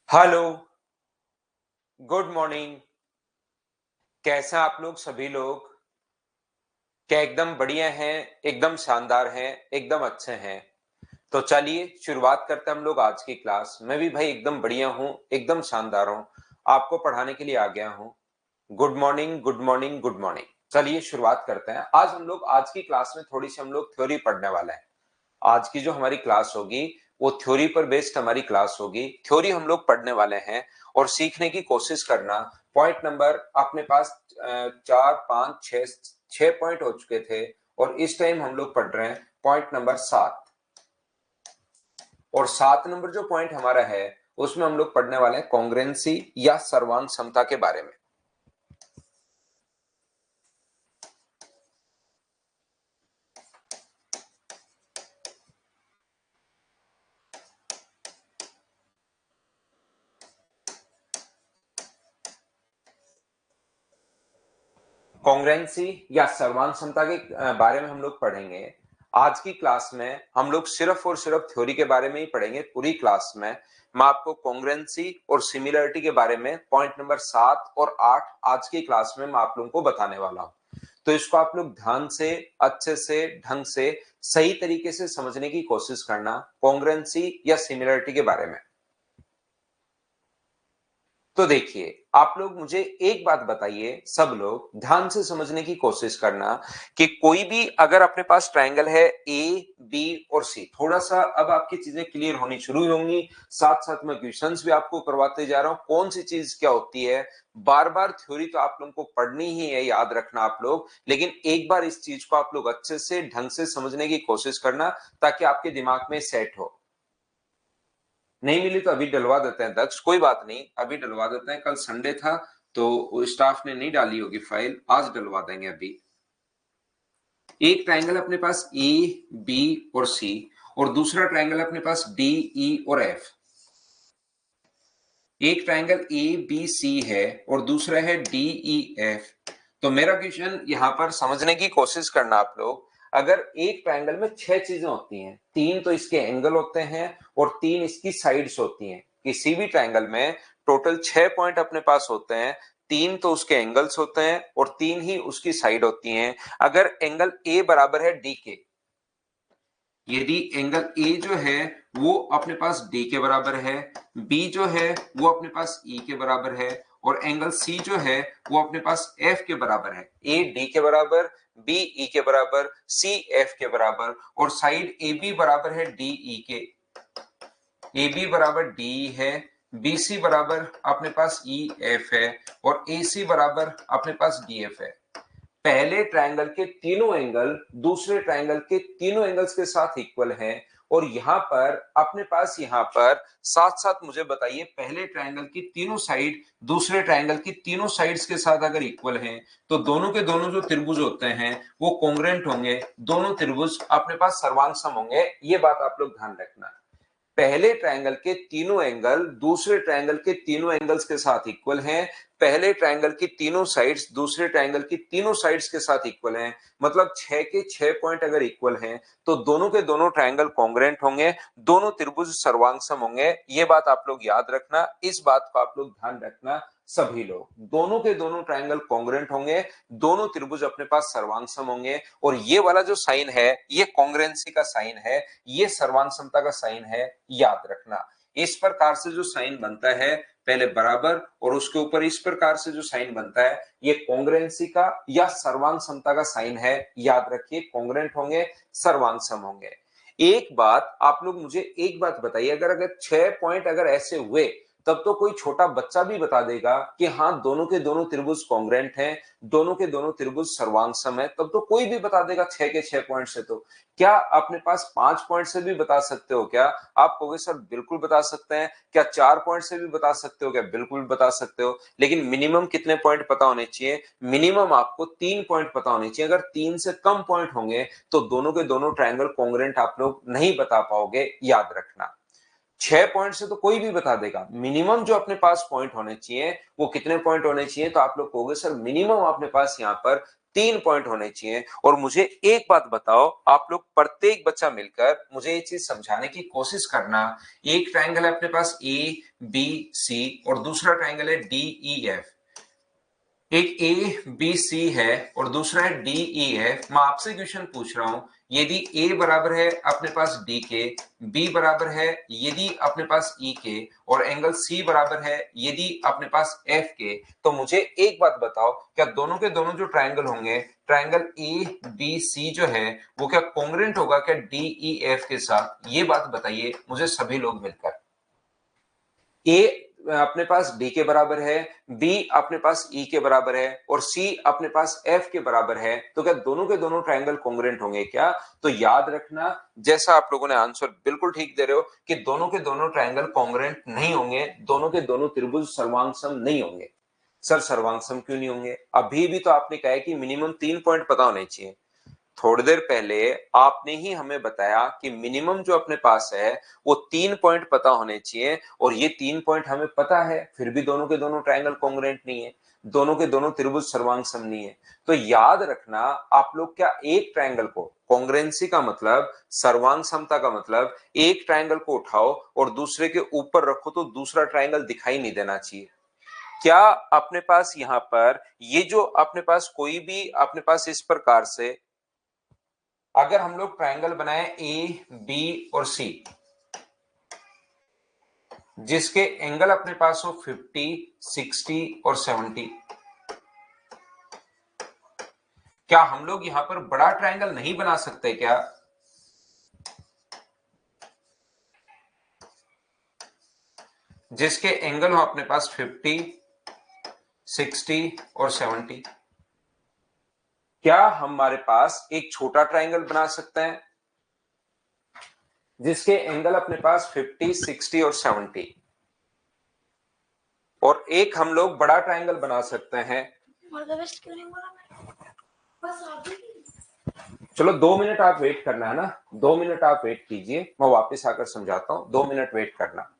Hello, good morning. कैसे हैं आप लोग सभी लोग? क्या एकदम बढ़िया हैं, एकदम शानदार हैं, एकदम अच्छे हैं? तो चलिए शुरुआत करते हैं हम लोग आज की क्लास। मैं भी भाई एकदम बढ़िया हूँ, एकदम शानदार हूँ। आपको पढ़ाने के लिए आ गया हूँ। Good morning, good morning, good morning. चलिए शुरुआत करते हैं। आज की क्लास में थोड़ी सी हम लोग थ्योरी पढ़ने वाले हैं। आज की जो हमारी क्लास होगी वो थ्योरी पर बेस्ड हमारी क्लास होगी। थ्योरी हम लोग पढ़ने वाले हैं और सीखने की कोशिश करना। पॉइंट नंबर अपने पास 4 5 6 पॉइंट हो चुके थे और इस टाइम हम लोग पढ़ रहे हैं पॉइंट नंबर 7। और 7 नंबर जो पॉइंट हमारा है उसमें हम लोग पढ़ने वाले हैं कॉन्ग्रुएंसी या सर्वांग समता के बारे में। कॉन्ग्रुएंसी या सर्वांग समता के बारे में हम लोग पढ़ेंगे। आज की क्लास में हम लोग सिर्फ और सिर्फ थ्योरी के बारे में ही पढ़ेंगे। पूरी क्लास में मैं आपको कॉन्ग्रुएंसी और सिमिलरिटी के बारे में पॉइंट नंबर 7 और 8 आज की क्लास में मैं आप लोगों को बताने वाला हूं। तो इसको आप लोग ध्यान से, अच्छे से, ढंग से, सही तरीके से समझने की कोशिश करना, कॉन्ग्रुएंसी या सिमिलरिटी के बारे में। तो देखिए, आप लोग मुझे एक बात बताइए, सब लोग ध्यान से समझने की कोशिश करना कि कोई भी अगर अपने पास ट्रायंगल है ए, बी और सी, थोड़ा सा अब आपकी चीजें क्लियर होनी शुरू होंगी। साथ साथ में क्वेश्चंस भी आपको करवाते जा रहा हूं, कौन सी चीज क्या होती है। बार बार थ्योरी तो आप लोगों को पढ़नी ही है, याद रखना आप लोग, लेकिन एक बार इस चीज को आप लोग अच्छे से, ढंग से समझने की कोशिश करना ताकि आपके दिमाग में सेट हो। नहीं मिली तो अभी डलवा देते हैं दक्ष, कोई बात नहीं, अभी डलवा देते हैं। कल संडे था तो स्टाफ ने नहीं डाली होगी फाइल, आज डलवा देंगे। अभी एक ट्रायंगल अपने पास ए, बी और सी और दूसरा ट्रायंगल अपने पास डी, ई और एफ। एक ट्रायंगल ए बी सी है और दूसरा है डी, ई, एफ। तो मेरा क्वेश्चन यहां पर समझने की कोशिश करना आप लोग। अगर एक ट्रायंगल में 6 चीजें होती हैं, 3 तो इसके एंगल होते हैं और 3 इसकी साइड्स होती हैं। किसी भी ट्रायंगल में टोटल 6 पॉइंट अपने पास होते हैं, 3 तो उसके एंगल्स होते हैं और 3 ही उसकी साइड होती हैं। अगर एंगल ए बराबर है डी के, यदि एंगल ए जो है वो अपने पास डी के बराबर है, बी जो है वो अपने पास ई के बराबर है और एंगल सी जो है वो अपने पास एफ के बराबर है। ए डी के बराबर, बी ई के बराबर, सी एफ के बराबर और साइड ए बी बराबर है डी ई के। ए बी बराबर डी है, बी सी बराबर अपने पास ई एफ है और ए सी बराबर अपने पास डी एफ है। पहले ट्रायंगल के तीनों एंगल दूसरे ट्रायंगल के तीनों एंगल्स के साथ इक्वल हैं और यहां पर अपने पास, यहां पर साथ साथ मुझे बताइए, पहले ट्रायंगल की तीनों साइड दूसरे ट्रायंगल की तीनों साइड्स के साथ अगर इक्वल हैं तो दोनों के दोनों जो त्रिभुज होते हैं वो कॉन्ग्रुएंट होंगे, दोनों त्रिभुज अपने पास सर्वांग सम होंगे। ये बात आप लोग ध्यान रखना। पहले ट्रायंगल के तीनों एंगल दूसरे ट्रायंगल के तीनों एंगल्स के साथ इक्वल हैं। पहले ट्रायंगल की तीनों साइड्स दूसरे ट्रायंगल की तीनों साइड्स के साथ इक्वल हैं। मतलब 6 के 6 पॉइंट अगर इक्वल हैं तो दोनों के दोनों ट्रायंगल कॉन्ग्रुएंट होंगे, दोनों त्रिभुज सर्वांगसम होंगे। ये बात आप लोग याद रखना, इस बात को आप लोग ध्यान रखना। सभी लोग, दोनों के दोनों ट्रायंगल कॉन्ग्रुएंट होंगे, दोनों त्रिभुज अपने पास सर्वांगसम होंगे और ये वाला जो साइन है ये कॉन्ग्रुएंसी का साइन है, ये सर्वांग समता का साइन है, याद रखना। इस प्रकार से जो साइन बनता है पहले बराबर और उसके ऊपर इस प्रकार से जो साइन बनता है ये कॉन्ग्रुएंसी का या सर्वांग समता का साइन है। याद रखिए, कॉन्ग्रुएंट होंगे, सर्वांग सम होंगे। एक बात आप लोग मुझे एक बात बताइए, अगर अगर 6 पॉइंट अगर ऐसे हुए तब तो कोई छोटा बच्चा भी बता देगा कि हाँ दोनों के दोनों त्रिभुज कॉन्ग्रुएंट हैं, दोनों के दोनों त्रिभुज सर्वांगसम है। तब तो कोई भी बता देगा 6 के 6 पॉइंट से। तो क्या अपने पास 5 पॉइंट से भी बता सकते हो क्या? आप कहोगे सर बिल्कुल बता सकते हैं। क्या 4 पॉइंट से भी बता सकते हो क्या? बिल्कुल बता सकते हो, लेकिन मिनिमम कितने पॉइंट पता होने चाहिए? मिनिमम आपको 3 पॉइंट पता होने चाहिए। अगर 3 से कम पॉइंट होंगे तो दोनों के दोनों ट्रायंगल कॉन्ग्रुएंट आप लोग नहीं बता पाओगे, याद रखना। 6 पॉइंट से तो कोई भी बता देगा, मिनिमम जो अपने पास पॉइंट होने चाहिए वो कितने पॉइंट होने चाहिए? तो आप लोग कहोगे सर मिनिमम अपने पास यहाँ पर 3 पॉइंट होने चाहिए। और मुझे एक बात बताओ, आप लोग प्रत्येक बच्चा मिलकर मुझे ये चीज समझाने की कोशिश करना। एक ट्रायंगल है अपने पास ए बी सी और दूसरा ट्रायंगल है डी ई एफ। एक ए बी सी है और दूसरा है डी ई एफ। मैं आपसे क्वेश्चन पूछ रहा हूं, यदि ए बराबर है अपने पास डी के, बी बराबर है यदि अपने पास ई के, और एंगल सी बराबर है यदि अपने पास एफ के, तो मुझे एक बात बताओ, क्या दोनों के दोनों जो ट्रायंगल होंगे, ट्रायंगल ए बी सी जो है, वो क्या कॉन्ग्रुएंट होगा क्या डी ई एफ के साथ? ये बात बताइए मुझे सभी लोग मिलकर। ए अपने पास डी के बराबर है, बी अपने पास ई के बराबर है, और सी अपने पास एफ के बराबर है, तो क्या दोनों के दोनों ट्रायंगल कॉन्ग्रुएंट होंगे क्या? तो याद रखना, जैसा आप लोगों ने आंसर बिल्कुल ठीक दे रहे हो कि दोनों के दोनों ट्रायंगल कॉन्ग्रुएंट नहीं होंगे, दोनों के दोनों त्रिभुज सर्वांगसम नहीं होंगे। सर सर्वांगसम क्यों नहीं होंगे? अभी भी तो आपने कहा है कि मिनिमम 3 पॉइंट पता होने चाहिए। थोड़ी देर पहले आपने ही हमें बताया कि मिनिमम जो अपने पास है वो 3 पॉइंट पता होने चाहिए, और ये 3 पॉइंट हमें पता है, फिर भी दोनों के दोनों ट्रायंगल कॉन्ग्रुएंट नहीं है, दोनों के दोनों त्रिभुज सर्वांगसम नहीं है। तो याद रखना, आप लोग क्या एक ट्रायंगल को, कॉन्ग्रुएंसी का मतलब, सर्वांग समता का मतलब, एक ट्रायंगल को उठाओ और दूसरे के ऊपर रखो तो दूसरा ट्रायंगल दिखाई नहीं देना चाहिए। क्या अपने पास यहां पर ये जो अपने पास कोई भी अपने पास इस प्रकार से अगर हम लोग ट्रायंगल बनाए ए बी और सी, जिसके एंगल अपने पास हो 50, 60 और 70, क्या हम लोग यहां पर बड़ा ट्रायंगल नहीं बना सकते क्या? जिसके एंगल हो अपने पास 50, 60 और 70, क्या हमारे पास एक छोटा ट्रायंगल बना सकते हैं जिसके एंगल अपने पास 50, 60 और 70, और एक हम लोग बड़ा ट्रायंगल बना सकते हैं? चलो 2 मिनट आप वेट करना है ना, 2 मिनट आप वेट कीजिए, मैं वापस आकर समझाता हूं, 2 मिनट वेट करना।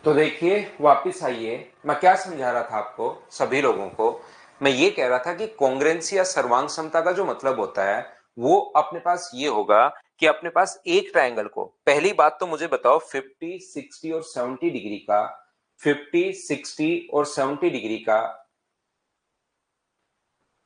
तो देखिए वापस आइए, मैं क्या समझा रहा था आपको सभी लोगों को। मैं ये कह रहा था कि कॉन्ग्रुएंसी या सर्वांग समता का जो मतलब होता है वो अपने पास ये होगा कि अपने पास एक ट्रायंगल को, पहली बात तो मुझे बताओ 50, 60 और 70 डिग्री का, 50, 60 और 70 डिग्री का,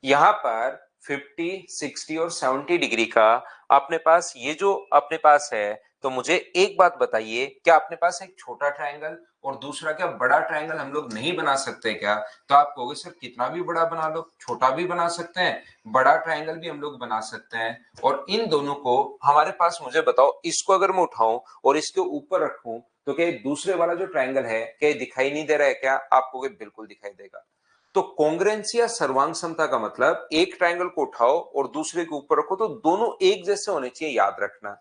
यहां पर 50, 60 और 70 डिग्री का अपने पास ये जो अपने पास है, तो मुझे एक बात बताइए, क्या अपने पास एक छोटा ट्रायंगल और दूसरा क्या बड़ा ट्रायंगल हम लोग नहीं बना सकते क्या? तो आप कहोगे सर कितना भी बड़ा बना लो, छोटा भी बना सकते हैं, बड़ा ट्रायंगल भी हम लोग बना सकते हैं। और इन दोनों को हमारे पास, मुझे बताओ, इसको अगर मैं उठाऊं और इसके ऊपर रखूं तो क्या दूसरे वाला जो ट्रायंगल है क्या दिखाई नहीं दे रहा है क्या? आप कहोगे बिल्कुल दिखाई देगा। तो कॉन्ग्रुएंसी या सर्वांग समता का मतलब एक ट्रायंगल को उठाओ और दूसरे के ऊपर रखो तो दोनों एक जैसे होने चाहिए, याद रखना।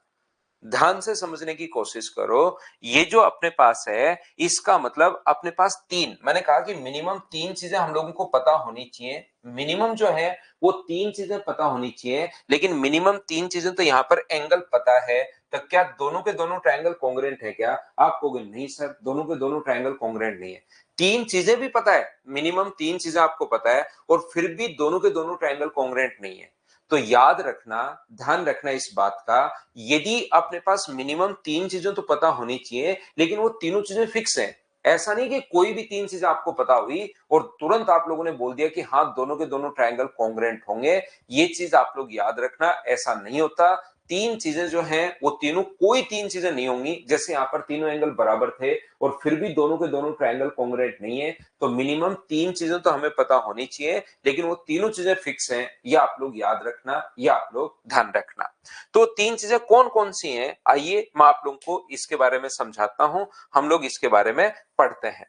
ध्यान से समझने की कोशिश करो। ये जो अपने पास है इसका मतलब अपने पास तीन, मैंने कहा कि मिनिमम तीन चीजें हम लोगों को पता होनी चाहिए। मिनिमम जो है वो तीन चीजें पता होनी चाहिए, लेकिन मिनिमम तीन चीजें तो यहाँ पर एंगल पता है। तो क्या दोनों के दोनों ट्रायंगल कॉन्ग्रुएंट है क्या? आप कहोगे नहीं सर, दोनों के दोनों ट्रायंगल कॉन्ग्रुएंट नहीं है। तीन चीजें भी पता है, मिनिमम तीन चीजें आपको पता है और फिर भी दोनों के दोनों ट्रायंगल कॉन्ग्रुएंट नहीं है। तो याद रखना, ध्यान रखना इस बात का, यदि अपने पास मिनिमम तीन चीजें तो पता होनी चाहिए लेकिन वो तीनों चीजें फिक्स हैं। ऐसा नहीं कि कोई भी तीन चीजें आपको पता हुई और तुरंत आप लोगों ने बोल दिया कि हाँ दोनों के दोनों ट्रायंगल कॉन्ग्रुएंट होंगे। ये चीज आप लोग याद रखना, ऐसा नहीं होता। तीन चीजें जो हैं वो तीनों, कोई तीन चीजें नहीं होंगी। जैसे यहां पर तीनों एंगल बराबर थे और फिर भी दोनों के दोनों ट्रायंगल कॉन्ग्रुएंट नहीं है, तो मिनिमम तीन चीजें तो हमें पता होनी चाहिए लेकिन वो तीनों चीजें फिक्स हैं। ये आप लोग याद रखना, ये आप लोग ध्यान रखना। तो तीन चीजें कौन कौन सी हैं, आइए मैं आप लोगों को इसके बारे में समझाता हूं, हम लोग इसके बारे में पढ़ते हैं।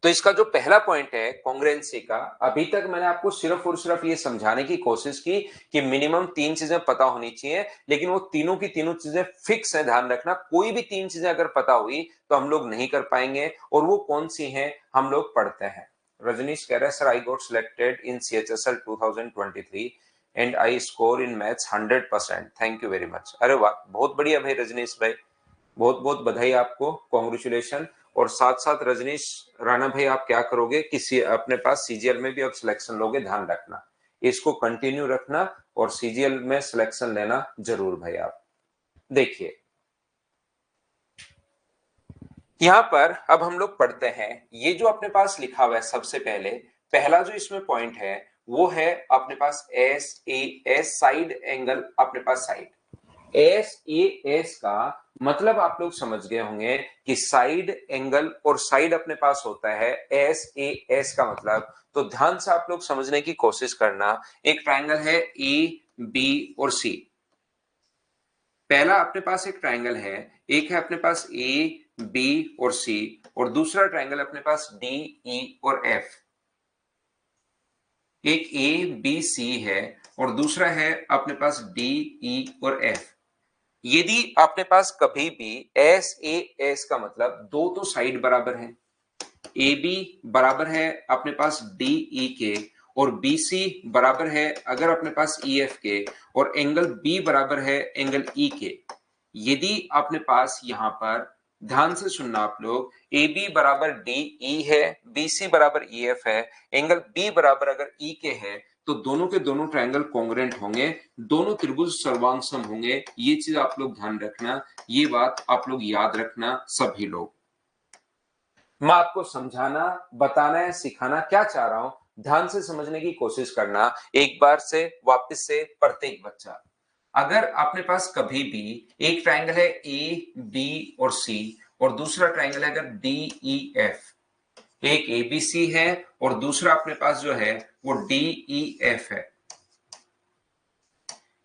तो इसका जो पहला पॉइंट है कॉन्ग्रुएंसी का, अभी तक मैंने आपको सिर्फ और सिर्फ ये समझाने की कोशिश की कि मिनिमम तीन चीजें पता होनी चाहिए लेकिन वो तीनों की तीनों चीजें फिक्स है। ध्यान रखना, कोई भी तीन चीजें अगर पता हुई तो हम लोग नहीं कर पाएंगे, और वो कौन सी हैं हम लोग पढ़ते हैं। रजनीश कह रहा है sir I got selected in CHSL 2023 and I score in maths 100%, thank you very much. अरे वाह, बहुत बढ़िया भाई रजनीश भाई, बहुत बहुत बधाई आपको, कॉन्ग्रेचुलेशन। और साथ साथ रजनीश राणा भाई, आप क्या करोगे कि अपने पास CGL में भी अब सिलेक्शन लोगे, ध्यान रखना, इसको कंटिन्यू रखना और CGL में सिलेक्शन लेना जरूर भाई। आप देखिए यहां पर अब हम लोग पढ़ते हैं, ये जो अपने पास लिखा हुआ है सबसे पहले, पहला जो इसमें पॉइंट है वो है अपने पास एस साइड एंगल, अपने पास साइड एस का मतलब आप लोग समझ गए होंगे कि साइड एंगल, और साइड अपने पास होता है एस का मतलब। तो ध्यान से आप लोग समझने की कोशिश करना, एक ट्रायंगल है AB और C। पहला अपने पास एक ट्रायंगल है, एक है अपने पास AB और C, और दूसरा ट्रायंगल अपने पास DE और F। एक ABC है और दूसरा है अपने पास DE और F। यदि अपने पास कभी भी एस का मतलब दो तो साइड बराबर है, ए बी बराबर है अपने पास DE के, और BC बराबर है अगर अपने पास EF के, और एंगल B बराबर है एंगल E के। यदि अपने पास यहां पर, ध्यान से सुनना आप लोग, AB बराबर DE है, BC बराबर EF है, एंगल B बराबर अगर E के है, तो दोनों के दोनों ट्रायंगल कॉन्ग्रुएंट होंगे, दोनों त्रिभुज सर्वांग होंगे। ये चीज आप लोग ध्यान रखना, ये बात आप लोग याद रखना सभी लोग। मैं आपको समझाना, बताना है, सिखाना क्या चाह रहा हूं, ध्यान से समझने की कोशिश करना। एक बार से वापस से प्रत्येक बच्चा, अगर अपने पास कभी भी एक ट्रायंगल है AB और C और दूसरा ट्रायंगल है अगर DEF, एक ABC है और दूसरा अपने पास जो है वो DEF है,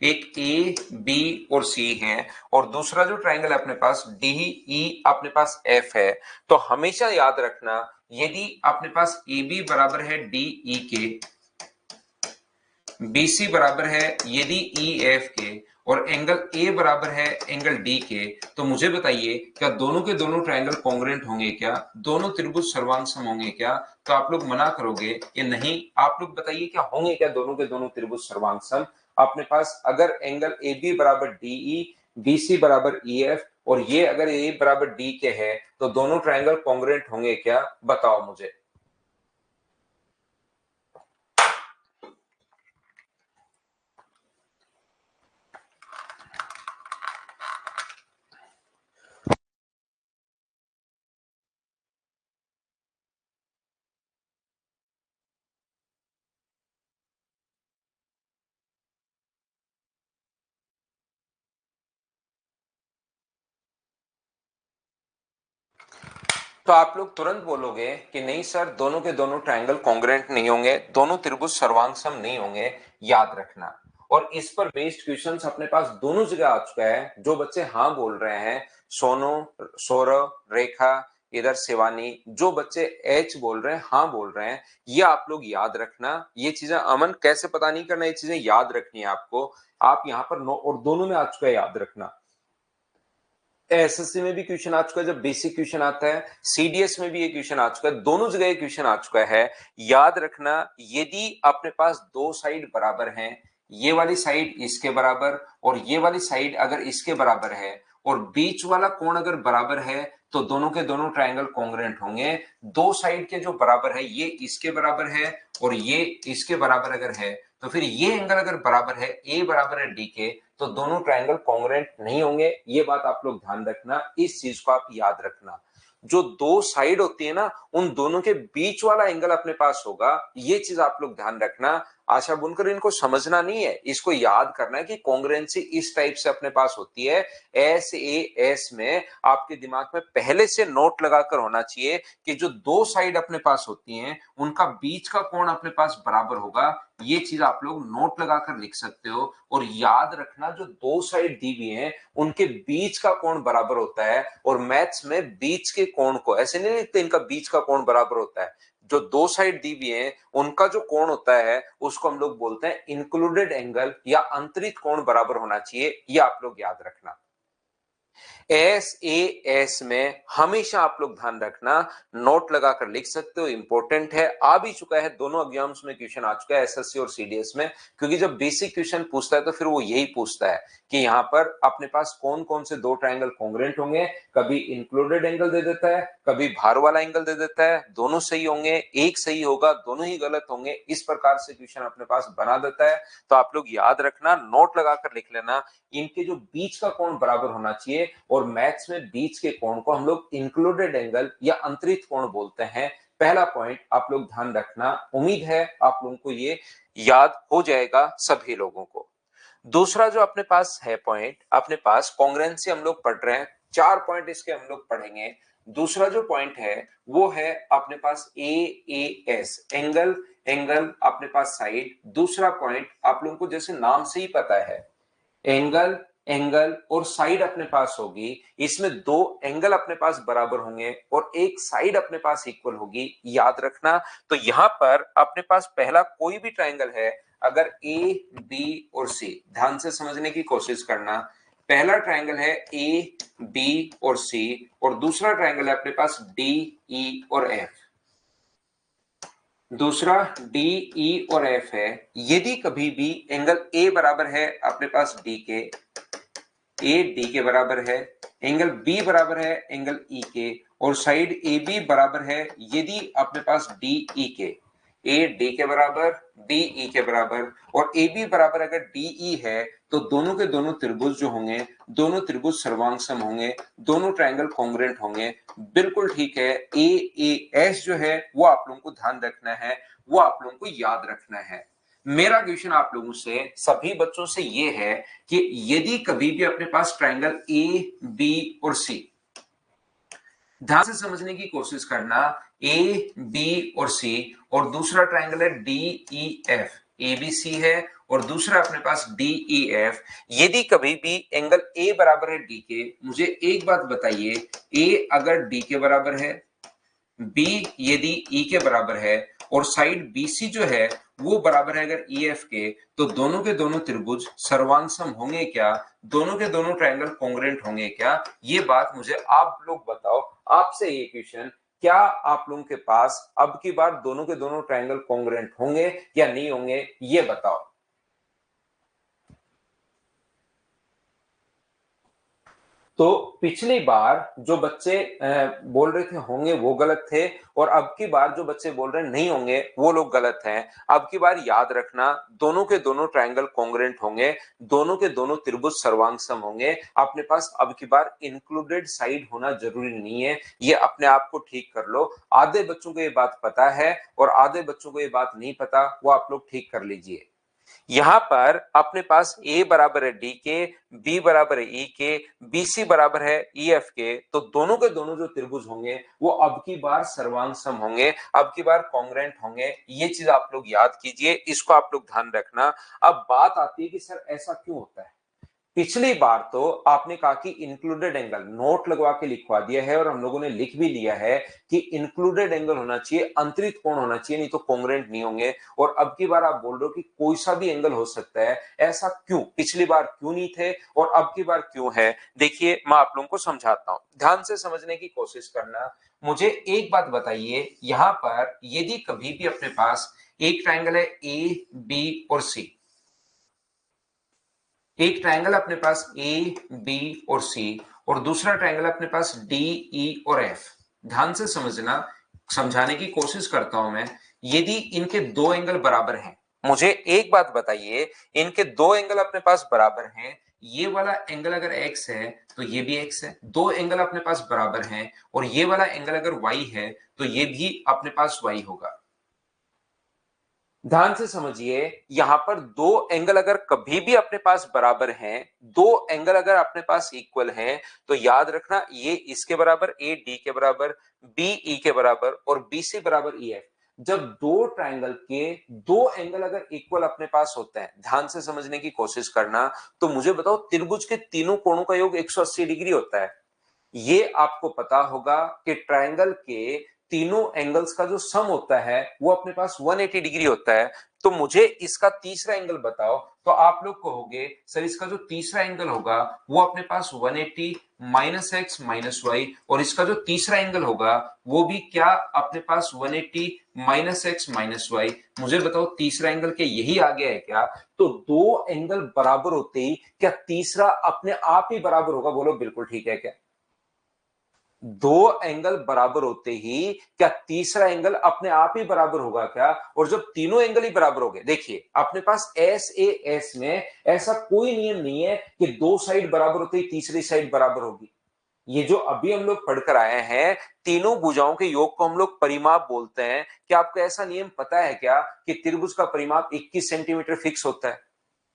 एक A B और C है और दूसरा जो ट्रायंगल अपने पास DE अपने पास F है, तो हमेशा याद रखना, यदि अपने पास AB बराबर है DE के, BC बराबर है यदि EF के, और एंगल A बराबर है एंगल D के, तो मुझे बताइए क्या दोनों के दोनों ट्रायंगल कॉन्ग्रुएंट होंगे क्या? दोनों त्रिभुज सर्वांग होंगे क्या? तो आप लोग मना करोगे कि नहीं। आप लोग बताइए क्या होंगे क्या दोनों के दोनों त्रिभुज सर्वांग? अपने पास अगर एंगल AB बराबर DE, BC बराबर EF और ये अगर A बराबर D के है तो दोनों ट्रायंगल कॉन्ग्रुएंट होंगे क्या, बताओ मुझे। तो आप लोग तुरंत बोलोगे कि नहीं सर, दोनों के दोनों ट्रायंगल कॉन्ग्रुएंट नहीं होंगे, दोनों त्रिभुज सर्वांगसम नहीं होंगे, याद रखना। और इस पर बेस्ड क्वेश्चंस अपने पास दोनों जगह आ चुका है। जो बच्चे हाँ बोल रहे हैं, सोनू, सौरभ, रेखा, इधर शिवानी, जो बच्चे एच बोल रहे हैं, हाँ बोल रहे हैं, ये आप लोग याद रखना। ये चीजें अमन कैसे पता नहीं करना, ये चीजें याद रखनी है आपको। आप यहाँ पर नो और दोनों में आ चुका है, याद रखना। एसएससी में भी क्वेश्चन आ चुका है, जब बेसिक क्वेश्चन आता है, सीडीएस में भी ये क्वेश्चन आ चुका है, दोनों जगह ये क्वेश्चन आ चुका है। याद रखना, यदि अपने पास दो साइड बराबर हैं, ये वाली साइड इसके बराबर और ये वाली साइड अगर इसके बराबर है और बीच वाला कोण अगर बराबर है तो दोनों के दोनों ट्रायंगल कॉन्ग्रुएंट होंगे। दो साइड के जो बराबर है, ये इसके बराबर है और ये इसके बराबर अगर है तो फिर ये एंगल अगर बराबर है, ए बराबर है डी के, तो दोनों ट्रायंगल कॉन्ग्रुएंट नहीं होंगे। ये बात आप लोग ध्यान रखना, इस चीज को आप याद रखना। जो दो साइड होती है ना, उन दोनों के बीच वाला एंगल अपने पास होगा, ये चीज आप लोग ध्यान रखना। आशा बुनकर इनको समझना नहीं है, इसको याद करना है कि कॉन्ग्रुएंसी इस टाइप से अपने पास होती है। एस ए एस में आपके दिमाग में पहले से नोट लगाकर होना चाहिए कि जो दो साइड अपने पास होती हैं उनका बीच का कोण अपने पास बराबर होगा। ये चीज आप लोग नोट लगाकर लिख सकते हो। और याद रखना, जो दो साइड दी हुई हैं उनके बीच का कोण बराबर होता है। और मैथ्स में बीच के कोण को ऐसे नहीं लिखते इनका बीच का कोण बराबर होता है। जो दो साइड दी हुई हैं उनका जो कोण होता है उसको हम लोग बोलते हैं इंक्लूडेड एंगल या अंतरित कोण बराबर होना चाहिए। ये आप लोग याद रखना। एस ए एस में हमेशा आप लोग ध्यान रखना, नोट लगाकर लिख सकते हो, इंपॉर्टेंट है। आ भी चुका है, दोनों एग्जाम्स में क्वेश्चन आ चुका है, एसएससी और सीडीएस में। क्योंकि जब बेसिक क्वेश्चन पूछता है तो फिर वो यही पूछता है कि यहाँ पर अपने पास कौन कौन से दो ट्रायंगल कॉन्ग्रुएंट होंगे। कभी इंक्लूडेड एंगल दे देता है, कभी भार वाला एंगल दे देता है, दोनों सही होंगे, एक सही होगा, दोनों ही गलत होंगे, इस प्रकार से क्वेश्चन अपने पास बना देता है। तो आप लोग याद रखना, नोट लगाकर लिख लेना, इनके जो बीच का कोण बराबर होना चाहिए। और मैथ्स में बीच के कोण को हम लोग इंक्लूडेड एंगल या अंतरित कोण बोलते हैं। पहला पॉइंट आप लोग ध्यान रखना। उम्मीद है आप लोगों को ये याद हो जाएगा सभी लोगों को। दूसरा जो अपने पास है पॉइंट, अपने पास कांग्रुएंसी हम लोग पढ़ रहे हैं, 4 पॉइंट इसके हम लोग पढ़ेंगे। दूसरा जो पॉइंट है वो है अपने पास ए ए एस, एंगल एंगल अपने पास साइड। दूसरा पॉइंट आप लोगों को जैसे नाम से ही पता है, एंगल एंगल और साइड अपने पास होगी। इसमें दो एंगल अपने पास बराबर होंगे और एक साइड अपने पास इक्वल होगी, याद रखना। तो यहां पर अपने पास पहला कोई भी ट्रायंगल है, अगर ए बी और सी, ध्यान से समझने की कोशिश करना। पहला ट्रायंगल है ए बी और सी और दूसरा ट्रायंगल है अपने पास डी ई और एफ। दूसरा डी ई और एफ है। यदि कभी भी एंगल ए बराबर है अपने पास डी के, ए डी के बराबर है, एंगल बी बराबर है एंगल ई के, और साइड ए बी बराबर है यदि अपने पास डी ई के, ए डी के बराबर, बी ई के बराबर, और ए बी बराबर अगर डी ई है तो दोनों के दोनों त्रिभुज जो होंगे, दोनों त्रिभुज सर्वांगसम होंगे, दोनों ट्रायंगल कॉन्ग्रुएंट होंगे। बिल्कुल ठीक है। ए ए एस जो है वो आप लोगों को ध्यान रखना है, वो आप लोगों को याद रखना है। मेरा क्वेश्चन आप लोगों से, सभी बच्चों से ये है कि यदि कभी भी अपने पास ट्रायंगल ए बी और सी, ध्यान से समझने की कोशिश करना, ए बी और सी, और दूसरा ट्रायंगल है D E F, A B C है और दूसरा अपने पास डी ई एफ। यदि कभी भी एंगल ए बराबर है डी के, मुझे एक बात बताइए, ए अगर डी के बराबर है, बी यदि ई के बराबर है और साइड बीसी जो है वो बराबर है अगर ई एफ के, तो दोनों के दोनों त्रिभुज सर्वांगसम होंगे क्या, दोनों के दोनों ट्रायंगल कॉन्ग्रुएंट होंगे क्या? ये बात मुझे आप लोग बताओ। आपसे ये क्वेश्चन, क्या आप लोगों के पास अब की बार दोनों के दोनों ट्रायंगल कॉन्ग्रुएंट होंगे या नहीं होंगे, ये बताओ। तो पिछली बार जो बच्चे बोल रहे थे होंगे वो गलत थे, और अब की बार जो बच्चे बोल रहे नहीं होंगे वो लोग गलत हैं। अब की बार याद रखना, दोनों के दोनों ट्रायंगल कॉन्ग्रुएंट होंगे, दोनों के दोनों त्रिभुज सर्वांग होंगे। अपने पास अब की बार इंक्लूडेड साइड होना जरूरी नहीं है, ये अपने आप को ठीक कर लो। आधे बच्चों को ये बात पता है और आधे बच्चों को ये बात नहीं पता, वो आप लोग ठीक कर लीजिए। यहां पर अपने पास a बराबर है d के, b बराबर है e के, bc बराबर है ef के, तो दोनों के दोनों जो त्रिभुज होंगे वो अब की बार सर्वांग सम होंगे, अब की बार कॉन्ग्रुएंट होंगे। ये चीज आप लोग याद कीजिए, इसको आप लोग ध्यान रखना। अब बात आती है कि सर ऐसा क्यों होता है। पिछली बार तो आपने कहा कि इंक्लूडेड एंगल नोट लगवा के लिखवा दिया है, और हम लोगों ने लिख भी लिया है कि इंक्लूडेड एंगल होना चाहिए, अंतरित कोण होना चाहिए, नहीं तो कॉन्ग्रुएंट नहीं होंगे। और अब की बार आप बोल रहे हो कि कोई सा भी एंगल हो सकता है, ऐसा क्यों? पिछली बार क्यों नहीं थे और अब की बार क्यों है? देखिए मैं आप लोगों को समझाता हूं, ध्यान से समझने की कोशिश करना। मुझे एक बात बताइए, यहां पर यदि कभी भी अपने पास एक ट्रायंगल है ए बी और सी, एक ट्रायंगल अपने पास ए बी और सी, और दूसरा ट्रायंगल अपने पास डी ई और एफ। ध्यान से समझना, समझाने की कोशिश करता हूं मैं। यदि इनके दो एंगल बराबर हैं, मुझे एक बात बताइए, इनके दो एंगल अपने पास बराबर हैं, ये वाला एंगल अगर x है तो ये भी x है, दो एंगल अपने पास बराबर हैं, और ये वाला एंगल अगर y है तो ये भी अपने पास y होगा। ध्यान से समझिए, यहां पर दो एंगल अगर कभी भी अपने पास बराबर हैं, दो एंगल अगर अपने पास इक्वल हैं, तो याद रखना ये इसके बराबर, ए डी के बराबर, बी ई के बराबर और बी सी बराबर ई एफ। जब दो ट्रायंगल के दो एंगल अगर इक्वल अपने पास होते हैं, ध्यान से समझने की कोशिश करना, तो मुझे बताओ त्रिभुज के तीनों कोणों का योग 180 डिग्री होता है। ये आपको पता होगा कि ट्रायंगल के तीनों एंगल्स का जो सम होता है वो अपने पास 180 डिग्री होता है। तो मुझे इसका तीसरा एंगल बताओ, तो आप लोग कहोगे सर इसका जो तीसरा एंगल होगा वो अपने पास 180 माइनस एक्स माइनस वाई, और इसका जो तीसरा एंगल होगा वो भी क्या अपने पास 180 माइनस एक्स माइनस वाई। मुझे बताओ तीसरा एंगल के यही आ गया है क्या? तो दो एंगल बराबर होते ही क्या तीसरा अपने आप ही बराबर होगा? बोलो बिल्कुल ठीक है क्या? दो एंगल बराबर होते ही क्या तीसरा एंगल अपने आप ही बराबर होगा क्या? और जब तीनों एंगल ही बराबर हो गए, देखिए अपने पास एस ए एस में ऐसा कोई नियम नहीं है कि दो साइड बराबर होते ही तीसरी साइड बराबर होगी। ये जो अभी हम लोग पढ़कर आए हैं, तीनों भुजाओं के योग को हम लोग परिमाप बोलते हैं। क्या आपको ऐसा नियम पता है क्या कि त्रिभुज का परिमाप 21 सेंटीमीटर फिक्स होता है?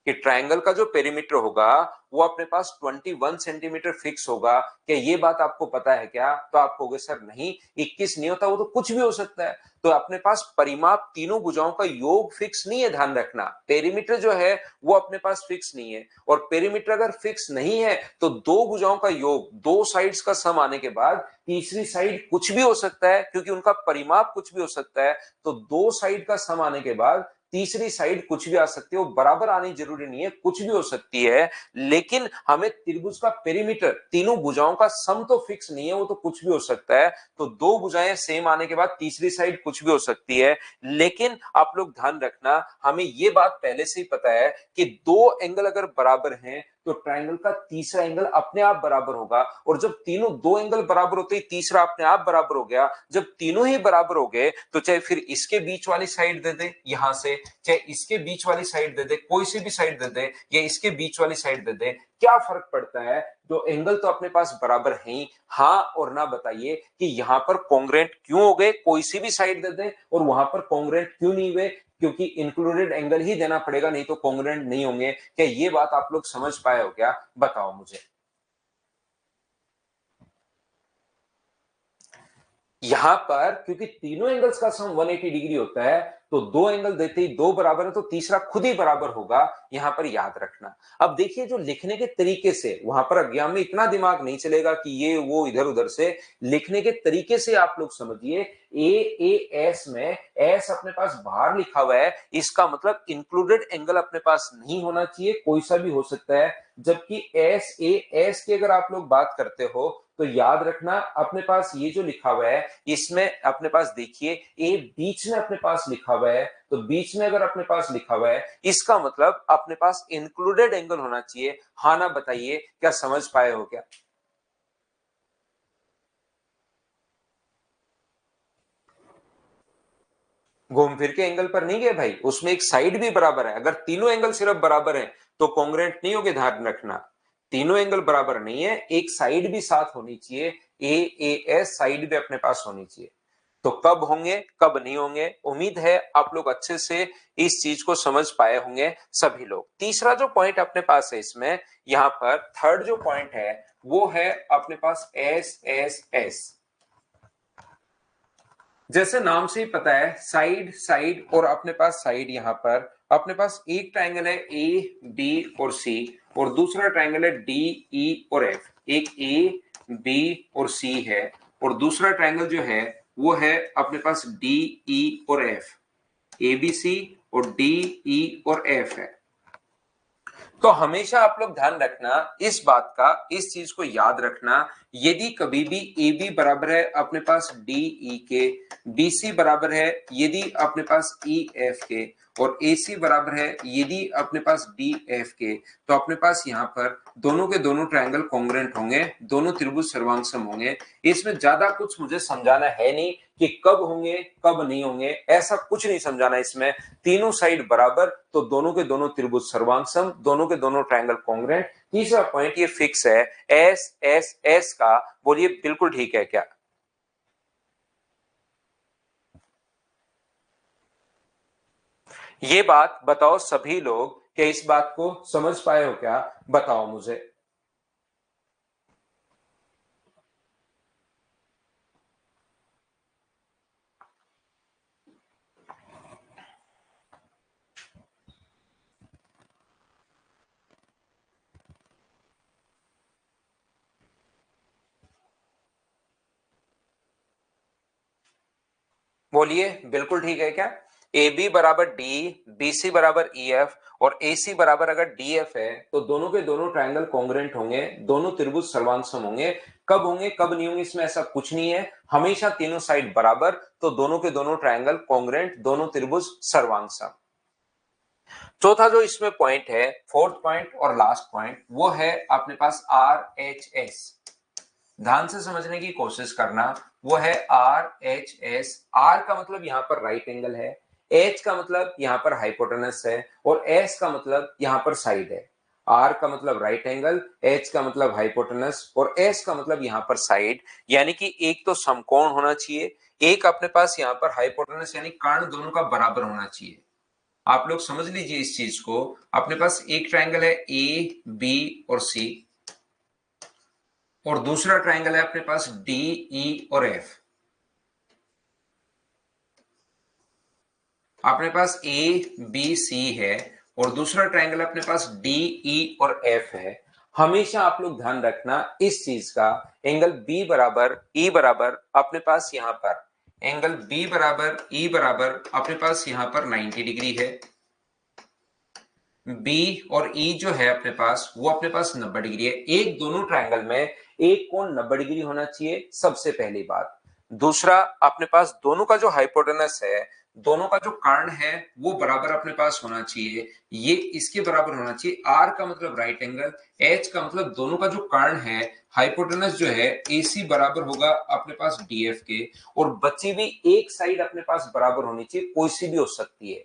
कि ट्रायंगल का जो पेरीमीटर होगा वो अपने पास 21 सेंटीमीटर फिक्स होगा। क्या ये बात आपको पता है क्या? तो आप कहोगे सर नहीं, 21 नहीं होता, वो तो कुछ भी हो सकता है। तो अपने पास परिमाप तीनों भुजाओं का योग फिक्स नहीं है, ध्यान रखना। पेरीमीटर जो है वो अपने पास फिक्स नहीं है, और पेरीमीटर अगर फिक्स नहीं है तो दो भुजाओं का योग, दो साइड्स का सम आने के बाद तीसरी साइड कुछ भी हो सकता है, क्योंकि उनका परिमाप कुछ भी हो सकता है। तो दो साइड का सम आने के बाद तीसरी साइड कुछ भी आ सकती है, वो बराबर आनी जरूरी नहीं है, कुछ भी हो सकती है। लेकिन हमें त्रिभुज का पेरीमीटर, तीनों भुजाओं का सम तो फिक्स नहीं है, वो तो कुछ भी हो सकता है। तो दो भुजाएं सेम आने के बाद तीसरी साइड कुछ भी हो सकती है। लेकिन आप लोग ध्यान रखना, हमें ये बात पहले से ही पता है कि दो एंगल अगर बराबर हैं तो ट्रायंगल का तीसरा एंगल अपने आप बराबर होगा। और जब तीनों दो एंगल बराबर होते ही तीसरा अपने आप बराबर हो गया। जब तीनों ही बराबर हो गए तो चाहे फिर इसके बीच वाली साइड दे दे यहां से, चाहे इसके बीच वाली साइड दे दे, कोई सी भी साइड दे दे, या इसके बीच वाली साइड दे दे, क्या फर्क पड़ता है? जो एंगल तो अपने पास बराबर है ही। हाँ और ना बताइए कि यहां पर कॉन्ग्रुएंट क्यों हो गए? कोई सी भी साइड दे दे, और वहां पर कॉन्ग्रुएंट क्यों नहीं हुए? क्योंकि इंक्लूडेड एंगल ही देना पड़ेगा, नहीं तो कॉन्ग्रुएंट नहीं होंगे। क्या ये बात आप लोग समझ पाए हो क्या? बताओ मुझे। यहां पर क्योंकि तीनों एंगल्स का सम 180 डिग्री होता है, तो दो एंगल देते ही दो बराबर है, तो तीसरा खुद ही बराबर होगा। यहां पर याद रखना। अब देखिए जो लिखने के तरीके से, वहां पर एग्जाम में इतना दिमाग नहीं चलेगा कि ये वो इधर उधर से, लिखने के तरीके से आप लोग समझिए। ए ए एस में एस अपने पास बाहर लिखा हुआ है, इसका मतलब इंक्लूडेड एंगल अपने पास नहीं होना चाहिए, कोई सा भी हो सकता है। जबकि एस ए एस की अगर आप लोग बात करते हो तो याद रखना, अपने पास ये जो लिखा हुआ है इसमें अपने पास देखिए ए बीच में अपने पास लिखा हुआ है, तो बीच में अगर अपने पास लिखा हुआ है इसका मतलब अपने पास इंक्लूडेड एंगल होना चाहिए। हाँ ना बताइए, क्या समझ पाए हो क्या? घूम फिर के एंगल पर नहीं गए भाई, उसमें एक साइड भी बराबर है। अगर तीनों एंगल सिर्फ बराबर हैं तो कॉन्ग्रुएंट नहीं होगे, ध्यान रखना। तीनों एंगल बराबर नहीं है, एक साइड भी साथ होनी चाहिए, ए ए एस साइड भी अपने पास होनी चाहिए। तो कब होंगे कब नहीं होंगे, उम्मीद है आप लोग अच्छे से इस चीज को समझ पाए होंगे सभी लोग। तीसरा जो पॉइंट अपने पास है इसमें, यहां पर थर्ड जो पॉइंट है वो है अपने पास एस एस एस। जैसे नाम से ही पता है, साइड साइड और अपने पास साइड, यहां पर अपने पास एक ट्रायंगल है ए बी और सी, और दूसरा ट्रायंगल है डी ई और एफ। एक ए बी और सी है, और दूसरा ट्रायंगल जो है वो है अपने पास डी ई और एफ। ए बी सी और डी ई और एफ है। तो हमेशा आप लोग ध्यान रखना इस बात का, इस चीज को याद रखना, यदि कभी भी ए बी बराबर है अपने पास डी ई के, बी सी बराबर है यदि अपने पास ई एफ के, और ए सी बराबर है यदि अपने पास डी एफ के, तो अपने पास यहाँ पर दोनों के दोनों ट्रायंगल कॉन्ग्रुएंट होंगे, दोनों त्रिभुज सर्वांगसम होंगे। इसमें ज्यादा कुछ मुझे समझाना है नहीं कि कब होंगे कब नहीं होंगे, ऐसा कुछ नहीं समझाना इसमें। तीनों साइड बराबर तो दोनों के दोनों त्रिभुज सर्वांगसम, दोनों के दोनों ट्रायंगल कॉन्ग्रुएंट। तीसरा पॉइंट ये फिक्स है एस एस एस का, बोलिए बिल्कुल ठीक है क्या? ये बात बताओ सभी लोग, क्या इस बात को समझ पाए हो क्या? बताओ मुझे। बोलिए बिल्कुल ठीक है क्या? ए बी बराबर डी, बी सी बराबर ई एफ, और ए सी बराबर अगर डी एफ है तो दोनों के दोनों ट्रायंगल कॉन्ग्रुएंट होंगे, दोनों त्रिभुज सर्वांगसम होंगे। कब होंगे कब नहीं होंगे इसमें ऐसा कुछ नहीं है, हमेशा तीनों साइड बराबर तो दोनों के दोनों ट्रायंगल कॉन्ग्रुएंट, दोनों त्रिभुज सर्वांगसम। चौथा जो इसमें पॉइंट है, फोर्थ पॉइंट और लास्ट पॉइंट, वो है अपने पास आर एच एस। ध्यान से समझने की कोशिश करना, वो है आर एच एस। आर का मतलब यहां पर राइट एंगल है, एच का मतलब यहां पर हाइपोटेनस है, और एस का मतलब यहां पर साइड है। आर का मतलब राइट एंगल, एच का मतलब हाइपोटेनस, और एस का मतलब यहां पर साइड। यानी कि एक तो समकोण होना चाहिए, एक अपने पास यहां पर हाइपोटेनस यानी कर्ण दोनों का बराबर होना चाहिए। आप लोग समझ लीजिए इस चीज को। अपने पास एक ट्रायंगल है ए बी और सी, और दूसरा ट्रायंगल है अपने पास डी ई और एफ। अपने पास ए बी सी है, और दूसरा ट्रायंगल अपने पास डी ई और एफ है। हमेशा आप लोग ध्यान रखना इस चीज का, एंगल बी बराबर ई बराबर अपने पास यहां पर, एंगल बी बराबर ई बराबर अपने पास यहां पर 90 डिग्री है। बी और ई जो है अपने पास, वो अपने पास 90 डिग्री है। एक दोनों ट्रायंगल में एक कोण 90 डिग्री होना चाहिए, सबसे पहली बात। दूसरा, अपने पास दोनों का जो हाइपोटेनस है, दोनों का जो कर्ण है वो बराबर अपने पास होना चाहिए, ये इसके बराबर होना चाहिए। आर का मतलब राइट एंगल, एच का मतलब दोनों का जो कर्ण है, हाइपोटेनस जो है एसी बराबर होगा अपने पास डीएफ के, और बची भी एक साइड अपने पास बराबर होनी चाहिए, कोई सी भी हो सकती है।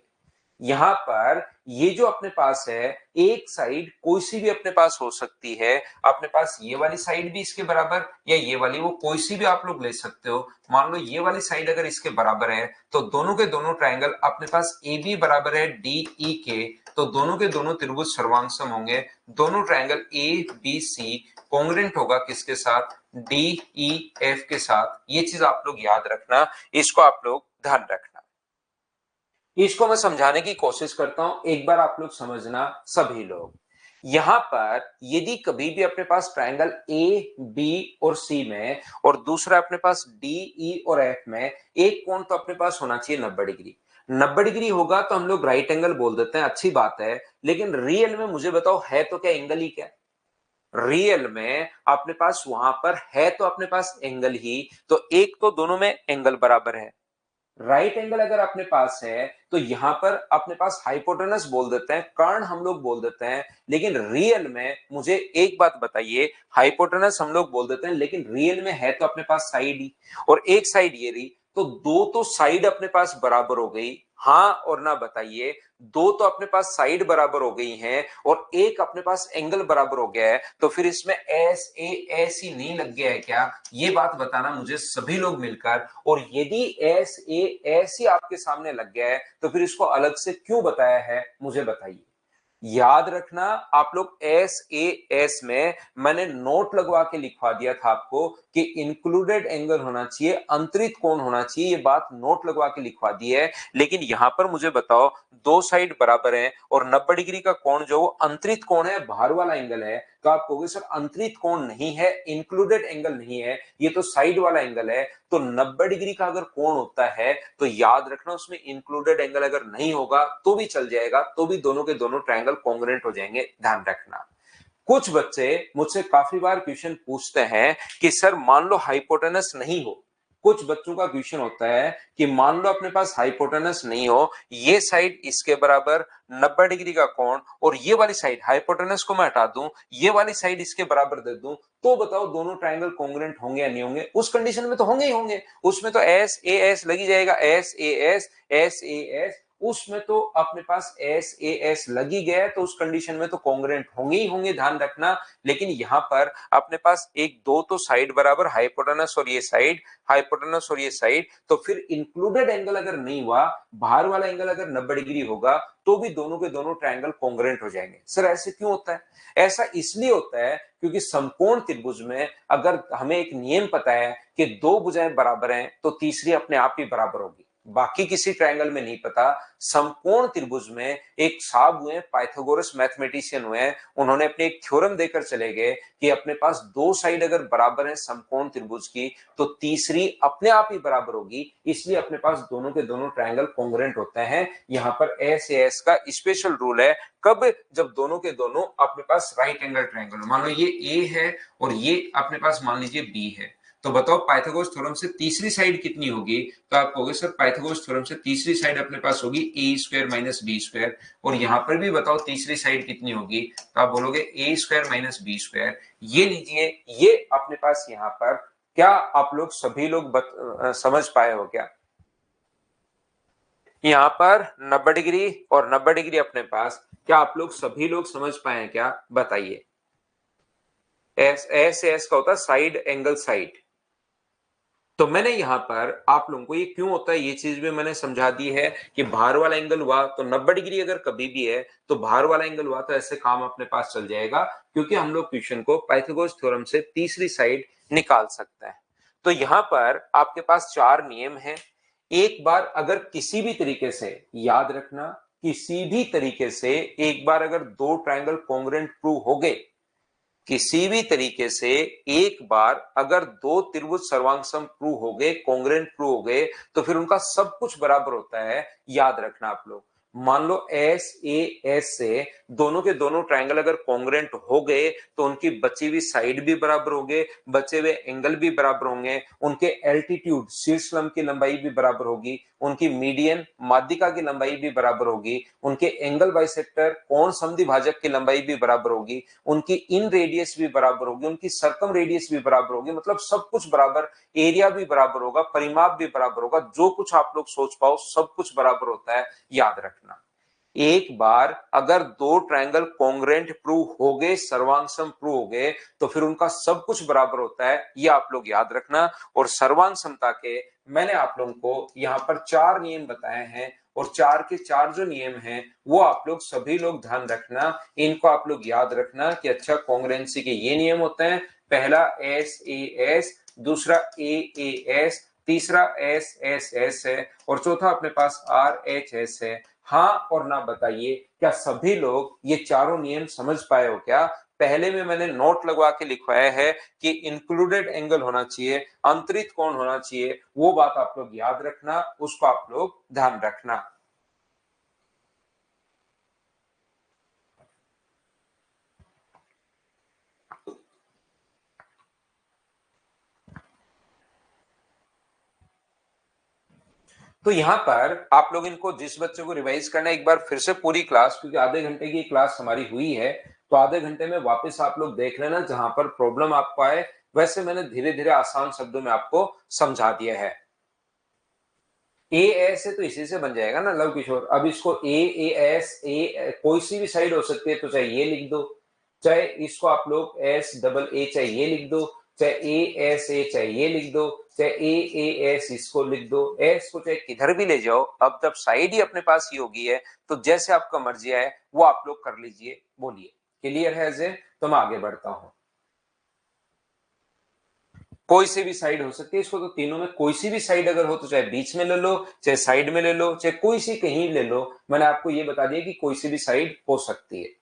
यहां पर ये जो अपने पास है, एक साइड कोई सी भी अपने पास हो सकती है। अपने पास ये वाली साइड भी इसके बराबर, या ये वाली, वो कोई सी भी आप लोग ले सकते हो। मान लो ये वाली साइड अगर इसके बराबर है तो दोनों के दोनों ट्रायंगल अपने पास ए बी बराबर है डी ई के, तो दोनों के दोनों त्रिभुज सर्वांगसम होंगे। दोनों triangle A B C congruent होगा किसके साथ? डी ई एफ के साथ। ये चीज आप लोग याद रखना, इसको आप लोग ध्यान रखना। इसको मैं समझाने की कोशिश करता हूं, एक बार आप लोग समझना सभी लोग। यहां पर यदि कभी भी अपने पास ट्रायंगल ए बी और सी में, और दूसरा अपने पास डी ई और एफ में, एक कोण तो अपने पास होना चाहिए 90 डिग्री। 90 डिग्री होगा तो हम लोग राइट एंगल बोल देते हैं, अच्छी बात है। लेकिन रियल में मुझे बताओ है तो क्या एंगल ही क्या? रियल में अपने पास वहां पर है तो अपने पास एंगल ही, तो एक तो दोनों में एंगल बराबर है। राइट एंगल अगर अपने पास है तो यहां पर अपने पास हाइपोटेनस बोल देते हैं, कर्ण हम लोग बोल देते हैं। लेकिन रियल में मुझे एक बात बताइए, हाइपोटेनस हम लोग बोल देते हैं लेकिन रियल में है तो अपने पास साइड ही, और एक साइड ये रही, तो दो तो साइड अपने पास बराबर हो गई, हाँ और ना बताइए। दो तो अपने पास साइड बराबर हो गई हैं और एक अपने पास एंगल बराबर हो गया है, तो फिर इसमें एस ए एस ही नहीं लग गया है क्या? ये बात बताना मुझे सभी लोग मिलकर। और यदि एस ए एस ही आपके सामने लग गया है तो फिर इसको अलग से क्यों बताया है, मुझे बताइए। याद रखना आप लोग एस ए एस में मैंने नोट लगवा के लिखवा दिया था आपको कि इंक्लूडेड एंगल होना चाहिए, अंतरित कोण होना चाहिए, ये बात नोट लगवा के लिखवा दी है। लेकिन यहां पर मुझे बताओ, दो साइड बराबर है और 90 डिग्री का कोण जो अंतरित कोण है, बाहर वाला एंगल है, तो आप कहोगे सर अंतरित कोण नहीं है, इंक्लूडेड एंगल नहीं है, ये तो साइड वाला एंगल है। तो 90 डिग्री का अगर कोण होता है तो याद रखना उसमें इंक्लूडेड एंगल अगर नहीं होगा तो भी चल जाएगा, तो भी दोनों के दोनों ट्रायंगल कॉन्ग्रुएंट हो जाएंगे, ध्यान रखना। कुछ बच्चे मुझसे काफी बार क्वेश्चन पूछते हैं कि सर मान लो हाइपोटेनस नहीं हो। कुछ बच्चों का क्वेश्चन होता है कि मान लो अपने पास हाइपोटेनस नहीं हो, ये साइड इसके बराबर 90 डिग्री का कोण और ये वाली साइड हाइपोटेनस को मैं हटा दूं, ये वाली साइड इसके बराबर दे दूं, तो बताओ दोनों ट्रायंगल कॉन्ग्रुएंट होंगे या नहीं होंगे? उस कंडीशन में तो होंगे ही होंगे, उसमें तो एस ए एस लगी जाएगा, S A S S A S, उसमें तो अपने पास एस ए एस लगी गया है, तो उस कंडीशन में तो कॉन्ग्रुएंट होंगे ही होंगे, ध्यान रखना। लेकिन यहां पर अपने पास एक दो तो साइड बराबर, हाइपोटेनस और ये साइड, हाइपोटेनस और ये साइड, तो फिर इंक्लूडेड एंगल अगर नहीं हुआ, बाहर वाला एंगल अगर 90 डिग्री होगा, तो भी दोनों के दोनों ट्रायंगल कॉन्ग्रुएंट हो जाएंगे। सर ऐसे क्यों होता है? ऐसा इसलिए होता है क्योंकि समकोण त्रिभुज में अगर हमें एक नियम पता है कि दो भुजाएं बराबर हैं तो तीसरी अपने आप ही बराबर होगी, बाकी किसी ट्रायंगल में नहीं पता। समकोण त्रिभुज में एक साहब हुए, पाइथागोरस मैथमेटिशियन हुए, उन्होंने अपने एक थ्योरम देकर चले गए कि अपने पास दो साइड अगर बराबर है समकोण त्रिभुज की तो तीसरी अपने आप ही बराबर होगी, इसलिए अपने पास दोनों के दोनों ट्रायंगल कॉन्ग्रुएंट होते हैं। यहां पर एस ए एस का स्पेशल रूल है, कब? जब दोनों के दोनों अपने पास राइट एंगल ट्रायंगल, मान लो ये ए है और ये अपने पास मान लीजिए बी है, तो बताओ पाइथागोरस थ्योरम से तीसरी साइड कितनी होगी? तो आप कहोगे सर पाइथागोरस थ्योरम से तीसरी साइड अपने पास होगी ए स्क्वायर माइनस बी स्क्वायर, और यहां पर भी बताओ तीसरी साइड कितनी होगी? तो आप बोलोगे ए स्क्वायर माइनस बी स्क्वायर। ये लीजिए, ये अपने पास यहां पर, क्या आप लोग सभी लोग समझ पाए हो क्या? यहां पर 90 डिग्री और 90 डिग्री अपने पास, क्या आप लोग सभी लोग समझ पाए हैं क्या? बताइए। एस एस एस का होता है साइड एंगल साइड। तो मैंने यहां पर आप लोगों को ये क्यों होता है ये चीज भी मैंने समझा दी है कि बाहर वाला एंगल हुआ तो 90 डिग्री अगर कभी भी है तो बाहर वाला एंगल हुआ तो ऐसे काम अपने पास चल जाएगा, क्योंकि हम लोग क्वेश्चन को पाइथागोरस थ्योरम से तीसरी साइड निकाल सकते हैं। तो यहां पर आपके पास चार नियम हैं। एक बार अगर किसी भी तरीके से, याद रखना, किसी भी तरीके से एक बार अगर दो ट्रायंगल कॉन्ग्रुएंट प्रूव हो गए, किसी भी तरीके से एक बार अगर दो त्रिभुज सर्वांग प्रूव हो गए, कॉन्ग्रुएंट प्रूव हो गए, तो फिर उनका सब कुछ बराबर होता है। याद रखना आप लोग, मान लो एस ए एस से दोनों के दोनों ट्रायंगल अगर कॉन्ग्रुएंट हो गए तो उनकी बची हुई साइड भी बराबर होंगे, बचे हुए एंगल भी बराबर होंगे, उनके एल्टीट्यूड शीर्ष लंब की लंबाई भी बराबर होगी, उनकी मीडियन माध्यिका की लंबाई भी बराबर होगी, उनके एंगल बाइसेक्टर कोण समद्विभाजक की लंबाई भी बराबर होगी, उनकी इन रेडियस भी बराबर होगी, उनकी सर्कम रेडियस भी बराबर होगी, मतलब सब कुछ बराबर, एरिया भी बराबर होगा, परिमाप भी बराबर होगा, जो कुछ आप लोग सोच पाओ सब कुछ बराबर होता है। याद रखना, एक बार अगर दो ट्रायंगल कॉन्ग्रुएंट प्रूव हो गए, सर्वांग प्रूव हो गए, तो फिर उनका सब कुछ बराबर होता है, ये आप लोग याद रखना। और सर्वांग समता के मैंने आप लोगों को यहां पर चार नियम बताए हैं, और चार के चार जो नियम हैं वो आप लोग सभी लोग ध्यान रखना, इनको आप लोग याद रखना कि अच्छा कॉन्ग्रुएंसी के ये नियम होते हैं। पहला एस ए एस, दूसरा ए ए एस, तीसरा एस एस एस है, और चौथा अपने पास आर एच एस है। हाँ और ना बताइए, क्या सभी लोग ये चारों नियम समझ पाए हो क्या? पहले में मैंने नोट लगवा के लिखवाया है कि इंक्लूडेड एंगल होना चाहिए, अंतरित कोण होना चाहिए, वो बात आप लोग याद रखना, उसको आप लोग ध्यान रखना। तो यहां पर आप लोग इनको, जिस बच्चे को रिवाइज करना है, एक बार फिर से पूरी क्लास, क्योंकि आधे घंटे की क्लास हमारी हुई है, तो आधे घंटे में वापस आप लोग देख लेना, जहां पर प्रॉब्लम आपको आए। वैसे मैंने धीरे धीरे आसान शब्दों में आपको समझा दिया है। ए एस है तो इसी से बन जाएगा ना लव किशोर। अब इसको ए एस ए कोई सी भी साइड हो सकती है, तो चाहे ये लिख दो, चाहे इसको आप लोग एस डबल ए चाहे ये लिख दो, चाहे ए एस ए चाहे ये लिख दो, चाहे ए एस इसको लिख दो, एस को चाहे किधर भी ले जाओ। अब जब साइड ही अपने पास ही होगी है तो जैसे आपका मर्जी है वो आप लोग कर लीजिए। बोलिए क्लियर है अजय? तो मैं आगे बढ़ता हूं। कोई सी भी साइड हो सकती है, इसको तो तीनों में कोई सी भी साइड अगर हो तो चाहे बीच में ले लो, चाहे साइड में ले लो, चाहे कोई सी कहीं ले लो। मैंने आपको ये बता दिया कि कोई सी भी साइड हो सकती है।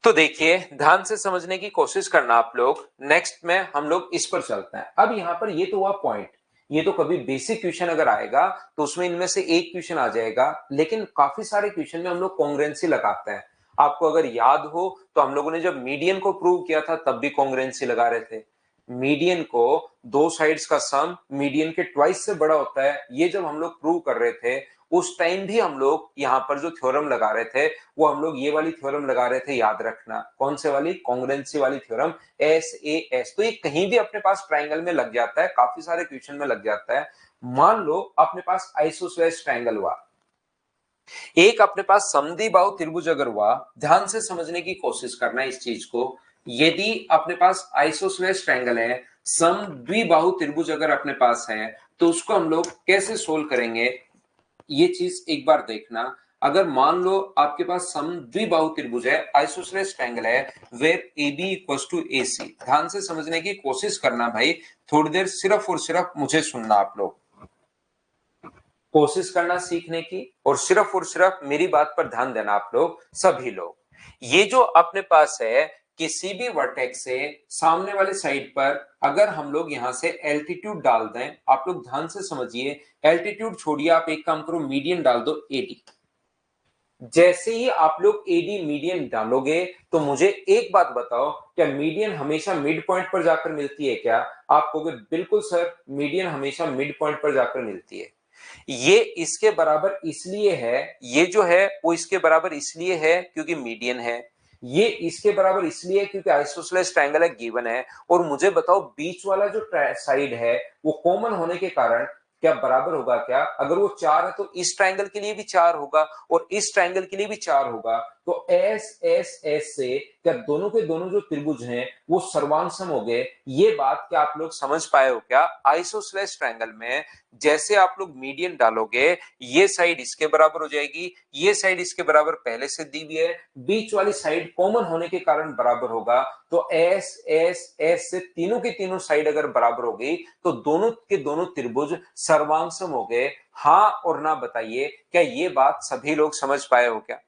तो देखिए ध्यान से समझने की कोशिश करना आप लोग। नेक्स्ट में हम लोग इस पर चलते हैं। अब यहां पर ये तो हुआ पॉइंट, ये तो कभी बेसिक क्वेश्चन अगर आएगा तो उसमें इनमें से एक क्वेश्चन आ जाएगा, लेकिन काफी सारे क्वेश्चन में हम लोग कॉन्ग्रुएंसी लगाते हैं। आपको अगर याद हो तो हम लोगों ने जब मीडियन को प्रूव किया था तब भी कॉन्ग्रुएंसी लगा रहे थे। मीडियन को दो साइड्स का सम मीडियन के ट्वाइस से बड़ा होता है, ये जब हम लोग प्रूव कर रहे थे उस टाइम भी हम लोग यहां पर जो थ्योरम लगा रहे थे वो हम लोग ये वाली थ्योरम लगा रहे थे। याद रखना कौन से वाली? कॉन्ग्रुएंसी वाली थ्योरम, एस ए एस। तो ये कहीं भी अपने पास ट्राइंगल में लग जाता है, काफी सारे क्वेश्चन में लग जाता है। मान लो अपने पास आइसोसेलेस ट्राइंगल हुआ, एक अपने पास समद्विबाहु त्रिभुज अगर हुआ, ध्यान से समझने की कोशिश करना इस चीज को। यदि अपने पास आइसोसेलेस ट्रायंगल है, समद्विबाहु त्रिभुज अगर अपने पास है, तो उसको हम लोग कैसे सोल्व करेंगे ये चीज एक बार देखना। अगर मान लो आपके पास समद्विबाहु त्रिभुज है, आइसोसेलेस ट्रायंगल है, where A B equals to A C. ध्यान से समझने की कोशिश करना भाई, थोड़ी देर सिर्फ और सिर्फ मुझे सुनना। आप लोग कोशिश करना सीखने की, और सिर्फ मेरी बात पर ध्यान देना आप लोग सभी लोग। ये जो अपने पास है, किसी भी वर्टेक्स से सामने वाले साइड पर अगर हम लोग यहां से एल्टीट्यूड डाल दें, आप लोग ध्यान से समझिए, एल्टीट्यूड छोड़िए, आप एक काम करो मीडियन डाल दो एडी। जैसे ही आप लोग एडी मीडियन डालोगे तो मुझे एक बात बताओ, क्या मीडियन हमेशा मिड पॉइंट पर जाकर मिलती है क्या? आप कहोगे बिल्कुल सर, मीडियन हमेशा मिड पॉइंट पर जाकर मिलती है। ये इसके बराबर इसलिए है, ये जो है वो इसके बराबर इसलिए है क्योंकि मीडियन है, ये इसके बराबर इसलिए है क्योंकि आइसोसेलेस ट्रायंगल है, गिवन है। और मुझे बताओ बीच वाला जो साइड है वो कॉमन होने के कारण क्या बराबर होगा क्या? अगर वो 4 है तो इस ट्रायंगल के लिए भी 4 होगा और इस ट्रायंगल के लिए भी 4 होगा। तो एस एस एस से क्या दोनों के दोनों जो त्रिभुज हैं वो सर्वांग हो गए। ये बात क्या आप लोग समझ पाए हो क्या? आइसोसेलेस ट्रायंगल में जैसे आप लोग मीडियन डालोगे, ये साइड इसके बराबर हो जाएगी, ये साइड इसके बराबर पहले से दी हुई है, बीच वाली साइड कॉमन होने के कारण बराबर होगा। तो एस एस एस से तीनों की तीनों साइड अगर बराबर हो गई तो दोनों के दोनों त्रिभुज सर्वांगसम हो गए। हाँ और ना बताइए, क्या ये बात सभी लोग समझ पाए हो क्या?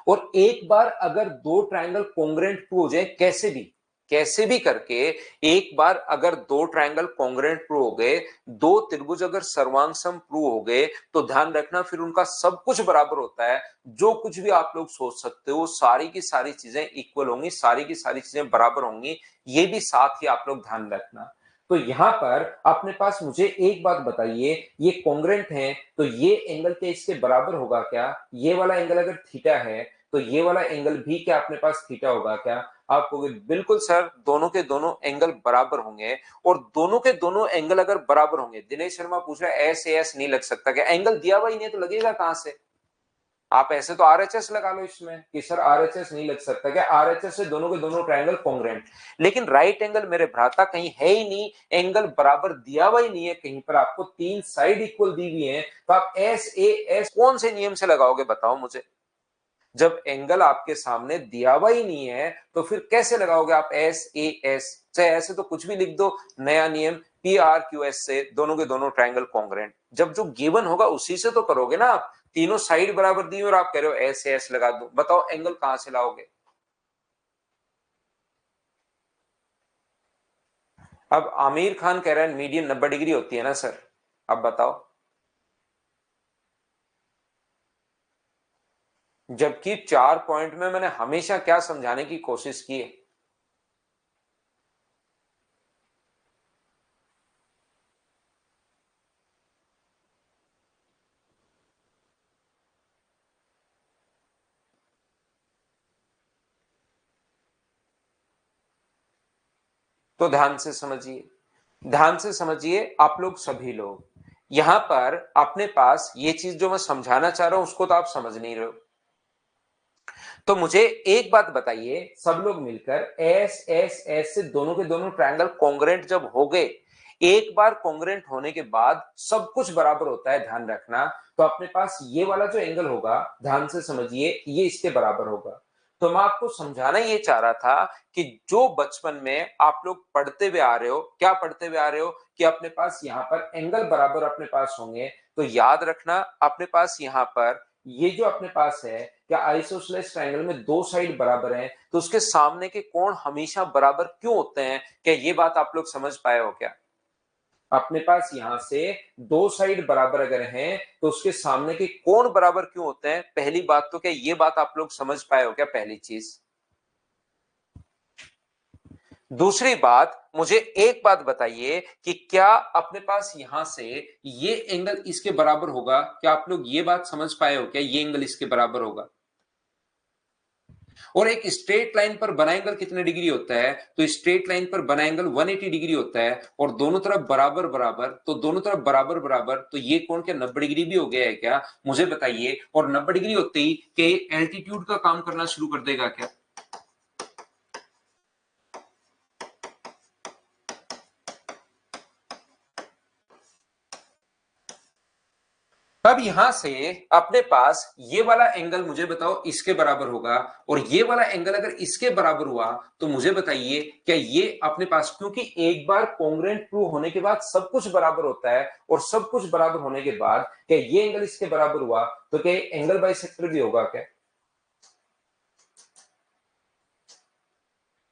और एक बार अगर दो ट्रायंगल कॉन्ग्रुएंट प्रूव हो जाए, कैसे भी करके एक बार अगर दो ट्रायंगल कॉन्ग्रुएंट प्रूव हो गए, दो त्रिभुज अगर सर्वांगसम प्रूव हो गए, तो ध्यान रखना फिर उनका सब कुछ बराबर होता है। जो कुछ भी आप लोग सोच सकते हो सारी की सारी चीजें इक्वल होंगी, सारी की सारी चीजें बराबर होंगी। ये भी साथ ही आप लोग ध्यान रखना। तो यहां पर अपने पास मुझे एक बात बताइए, ये कॉन्ग्रुएंट है तो ये एंगल के इसके बराबर होगा क्या? ये वाला एंगल अगर थीटा है तो ये वाला एंगल भी क्या अपने पास थीटा होगा क्या? आप कहोगे बिल्कुल सर, दोनों के दोनों एंगल बराबर होंगे। और दोनों के दोनों एंगल अगर बराबर होंगे, दिनेश शर्मा पूछ रहा है ऐसे ऐस नहीं लग सकता क्या? एंगल दिया हुआ ही नहीं तो लगेगा कहां से? आप ऐसे तो आरएचएस लगा लो इसमें कि सर आरएचएस नहीं लग सकता क्या? आरएचएस से दोनों के दोनों ट्रायंगल कॉन्ग्रुएंट। लेकिन राइट एंगल मेरे भ्राता कहीं है ही नहीं, एंगल बराबर दिया हुआ ही नहीं है कहीं पर, आपको तीन साइड इक्वल दी हुई है। तो आप एस ए एस कौन से नियम से लगाओगे बताओ मुझे? जब एंगल आपके सामने दिया हुआ ही नहीं है तो फिर कैसे लगाओगे आप एस ए एस? चाहे ऐसे तो कुछ भी लिख दो, नया नियम पी आर क्यू एस से दोनों के दोनों ट्रायंगल कॉन्ग्रुएंट। जब जो गिवन होगा उसी से तो करोगे ना आप। तीनों साइड बराबर दी और आप कह रहे हो एस एस लगा दो, बताओ एंगल कहां से लाओगे? अब आमिर खान कह रहा है मीडियन 90 डिग्री होती है ना सर, अब बताओ। जबकि 4 पॉइंट में मैंने हमेशा क्या समझाने की कोशिश की है? तो ध्यान से समझिए, ध्यान से समझिए आप लोग सभी लोग, यहां पर अपने पास ये चीज जो मैं समझाना चाह रहा हूं उसको तो आप समझ नहीं रहे हो। तो मुझे एक बात बताइए सब लोग मिलकर, एस एस एस से दोनों के दोनों ट्रायंगल कॉन्ग्रेंट जब हो गए, एक बार कॉन्ग्रेंट होने के बाद सब कुछ बराबर होता है, ध्यान रखना। तो अपने पास ये वाला जो एंगल होगा, ध्यान से समझिए, ये इसके बराबर होगा। तो मैं आपको समझाना ये चाह रहा था कि जो बचपन में आप लोग पढ़ते हुए आ रहे हो, क्या पढ़ते हुए आ रहे हो कि अपने पास यहाँ पर एंगल बराबर अपने पास होंगे। तो याद रखना अपने पास यहाँ पर ये जो अपने पास है, क्या आइसोसेलेस ट्रायंगल में दो साइड बराबर हैं तो उसके सामने के कोण हमेशा बराबर क्यों होते हैं? क्या ये बात आप लोग समझ पाए हो क्या? अपने पास यहां से दो साइड बराबर अगर हैं तो उसके सामने के कोण बराबर क्यों होते हैं? पहली बात तो क्या ये बात आप लोग समझ पाए हो क्या? पहली चीज। दूसरी बात, मुझे एक बात बताइए कि क्या अपने पास यहां से ये एंगल इसके बराबर होगा? क्या आप लोग ये बात समझ पाए हो क्या ये एंगल इसके बराबर होगा? और एक स्ट्रेट लाइन पर बना एंगल कितने डिग्री होता है? तो स्ट्रेट लाइन पर बना एंगल 180 डिग्री होता है और दोनों तरफ बराबर बराबर, तो दोनों तरफ बराबर बराबर, तो ये कोण क्या 90 डिग्री भी हो गया है क्या? मुझे बताइए। और 90 डिग्री होते ही के एल्टीट्यूड का काम करना शुरू कर देगा क्या? अब यहां से अपने पास ये वाला एंगल मुझे बताओ इसके बराबर होगा, और ये वाला एंगल अगर इसके बराबर हुआ तो मुझे बताइए क्या ये अपने पास, क्योंकि एक बार कॉन्ग्रुएंट प्रूव होने के बाद सब कुछ बराबर होता है, और सब कुछ बराबर होने के बाद क्या ये एंगल इसके बराबर हुआ तो क्या एंगल बाइसेक्टर भी होगा क्या?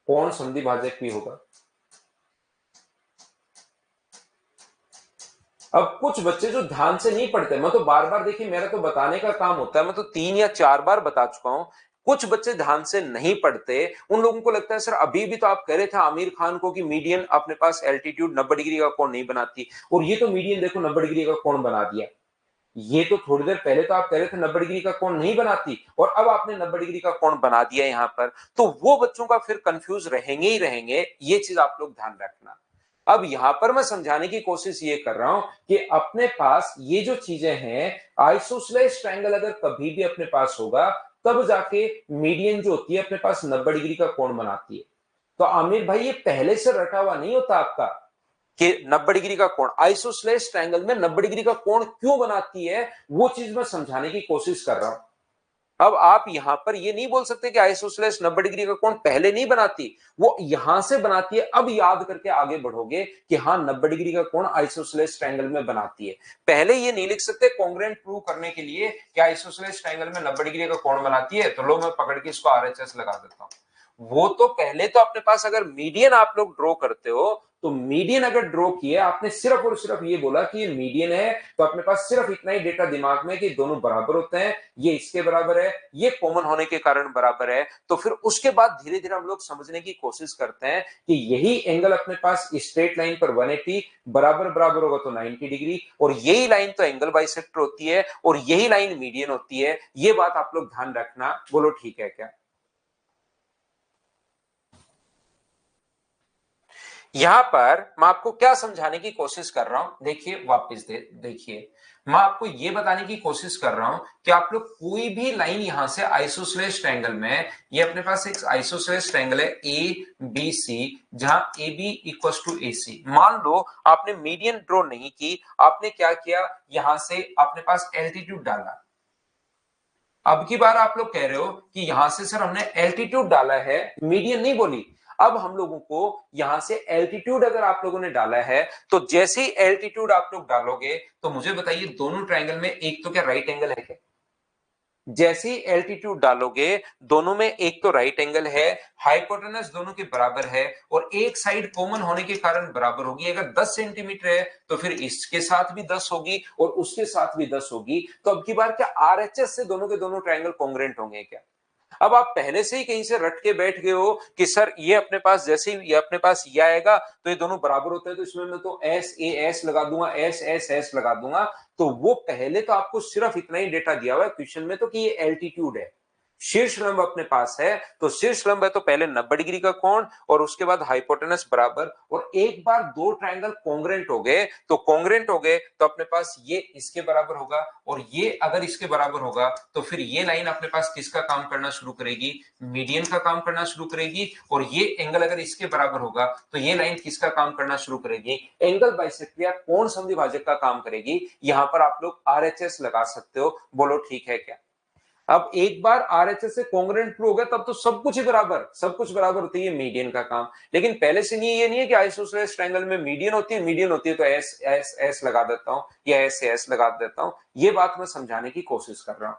कोण संधि भाजक भी होगा। अब कुछ बच्चे जो ध्यान से नहीं पढ़ते, मैं तो बार बार, देखिए मेरा तो बताने का काम होता है, मैं तो 3 या 4 बार बता चुका हूं। कुछ बच्चे ध्यान से नहीं पढ़ते, उन लोगों को लगता है सर अभी भी तो आप कह रहे थे आमिर खान को कि मीडियन अपने पास एल्टीट्यूड 90 डिग्री का कोण नहीं बनाती, और ये तो मीडियन देखो 90 डिग्री का कोण बना दिया। ये तो थोड़ी देर पहले तो आप कह रहे थे 90 डिग्री का कोण नहीं बनाती, और अब आपने 90 डिग्री का कोण बना दिया यहां पर। तो वो बच्चों का फिर कंफ्यूज रहेंगे ही रहेंगे, ये चीज आप लोग ध्यान रखना। अब यहां पर मैं समझाने की कोशिश ये कर रहा हूं कि अपने पास ये जो चीजें हैं, आइसोसेलेस ट्रायंगल अगर कभी भी अपने पास होगा तब जाके मीडियन जो होती है अपने पास 90 डिग्री का कोण बनाती है। तो आमिर भाई ये पहले से रटा हुआ नहीं होता आपका कि 90 डिग्री का कोण, आइसोसेलेस ट्रायंगल में 90 डिग्री का कोण क्यों बनाती है, वो चीज मैं समझाने की कोशिश कर रहा हूं। अब आप यहां पर ये नहीं बोल सकते कि आइसोसेलेस 90 डिग्री का कोण पहले नहीं बनाती, वो यहां से बनाती है। अब याद करके आगे बढ़ोगे कि हाँ 90 डिग्री का कोण आइसोसेलेस ट्रायंगल में बनाती है। पहले ये नहीं लिख सकते कॉन्ग्रुएंट प्रूव करने के लिए कि आइसोसेलेस ट्रायंगल में 90 डिग्री का कोण बनाती है, तो लो मैं पकड़ के इसको आरएचएस लगा देता हूं। वो तो पहले तो अपने पास अगर मीडियन आप लोग ड्रॉ करते हो, तो मीडियन अगर ड्रॉ किया आपने, सिर्फ और सिर्फ ये बोला कि ये मीडियन है, तो अपने पास सिर्फ इतना ही डेटा दिमाग में कि दोनों बराबर होते हैं, ये इसके बराबर है, ये कॉमन होने के कारण बराबर है। तो फिर उसके बाद धीरे धीरे हम लोग समझने की कोशिश करते हैं कि यही एंगल अपने पास स्ट्रेट लाइन पर 180 बराबर बराबर होगा तो 90 डिग्री, और यही लाइन तो एंगल बाइसेक्टर होती है, और यही लाइन मीडियन होती है। ये बात आप लोग ध्यान रखना। बोलो ठीक है क्या? यहां पर मैं आपको क्या समझाने की कोशिश कर रहा हूं, देखिए वापस देखिए, मैं आपको यह बताने की कोशिश कर रहा हूं कि आप लोग कोई भी लाइन यहां से आइसोसेलेस ट्रायंगल में, ये अपने पास एक आइसोसेलेस ट्रायंगल है ए बी सी, जहां A B equal to A C, मान लो आपने मीडियन ड्रॉ नहीं की, आपने क्या किया, यहां से अपने पास एल्टीट्यूड डाला। अब की बार आप लोग कह रहे हो कि यहां से सर हमने एल्टीट्यूड डाला है, मीडियन नहीं बोली। अब हम लोगों को यहां से एल्टीट्यूड अगर आप लोगों ने डाला है, तो जैसे ही एल्टीट्यूड आप लोग डालोगे तो मुझे बताइए दोनों ट्रायंगल में एक तो क्या राइट एंगल है क्या? जैसे ही एल्टीट्यूड डालोगे दोनों में एक तो राइट एंगल है, हाइपोटेनस दोनों के बराबर है, और एक साइड कॉमन होने के कारण बराबर होगी। अगर 10 सेंटीमीटर है तो फिर इसके साथ भी 10 होगी और उसके साथ भी 10 होगी। तो अब की बार क्या आरएचएस से दोनों के दोनों ट्रायंगल कॉन्ग्रुएंट होंगे क्या? अब आप पहले से ही कहीं से रट के बैठ गए हो कि सर ये अपने पास, जैसे ही ये अपने पास ये आएगा तो ये दोनों बराबर होते हैं, तो इसमें मैं तो एस ए एस लगा दूंगा, एस एस एस लगा दूंगा। तो वो पहले तो आपको सिर्फ इतना ही डेटा दिया हुआ है क्वेश्चन में तो कि ये एल्टीट्यूड है, शीर्ष लंब अपने पास है, तो शीर्ष लंब है तो पहले 90 डिग्री का कोण और उसके बाद हाइपोटेनस बराबर, और एक बार दो ट्रायंगल कॉन्ग्रेंट हो गए तो अपने पास ये इसके बराबर होगा और ये अगर इसके बराबर होगा तो फिर ये लाइन अपने पास किसका काम करना शुरू करेगी, मीडियन का काम करना शुरू करेगी, और ये एंगल अगर इसके बराबर होगा तो ये लाइन किसका काम करना शुरू करेगी, एंगल बाइसेक्टर या कोण संधिभाजक का काम करेगी। यहां पर आप लोग आरएचएस लगा सकते हो, बोलो ठीक है क्या। अब एक बार आरएचएस से कॉन्ग्रेंट प्रूव हो गया तब तो सब कुछ ही बराबर, सब कुछ बराबर होती है मीडियन का काम। लेकिन पहले से नहीं, ये नहीं है कि आइसोसेलेस ट्रायंगल में मीडियन होती है तो एस एस एस लगा देता हूं या एस एस लगा देता हूं। ये बात मैं समझाने की कोशिश कर रहा हूं।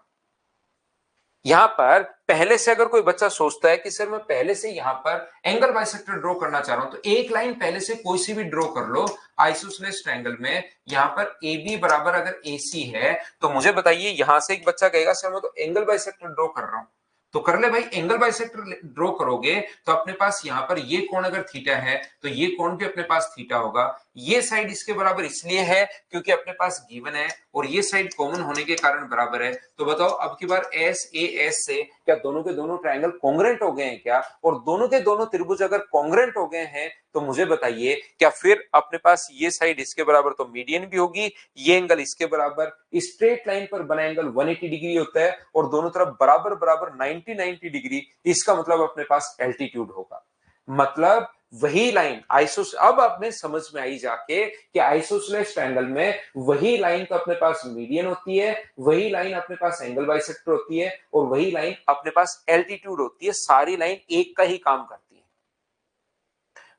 यहां पर पहले से अगर कोई बच्चा सोचता है कि सर मैं पहले से यहां पर एंगल बाइसेक्टर ड्रॉ करना चाह रहा हूं, तो एक लाइन पहले से कोई सी भी ड्रॉ कर लो आइसोसेलेस ट्रायंगल में। यहां पर ए बी बराबर अगर ए सी है तो मुझे बताइए, यहां से एक बच्चा कहेगा सर मैं तो एंगल बाइसेक्टर ड्रॉ कर रहा हूं, तो कर ले भाई, एंगल बाइसेक्टर ड्रॉ करोगे तो अपने पास यहां पर ये कोण अगर थीटा है तो ये कोण भी अपने पास थीटा होगा। ये साइड इसके बराबर इसलिए है क्योंकि अपने पास गिवन है और ये साइड कॉमन होने के कारण बराबर है। तो बताओ अब की बार एस ए एस से क्या दोनों के दोनों ट्रायंगल कॉन्ग्रेंट हो गए हैं क्या, और दोनों के दोनों त्रिभुज अगर कॉन्ग्रेंट हो गए हैं तो मुझे बताइए क्या फिर अपने पास ये साइड इसके बराबर तो मीडियन भी होगी, ये एंगल इसके बराबर, स्ट्रेट लाइन पर बना एंगल 180 डिग्री होता है और दोनों तरफ बराबर बराबर 90 डिग्री, इसका मतलब अपने पास एल्टीट्यूड होगा। मतलब वही लाइन आइसोस, अब अपने समझ में आई जाके कि आइसोसेलेस ट्रायंगल में वही लाइन तो अपने पास मीडियन होती है, वही लाइन अपने पास एंगल बाइसेक्टर होती है और वही लाइन अपने पास एल्टीट्यूड होती है। सारी लाइन एक का ही काम करती है।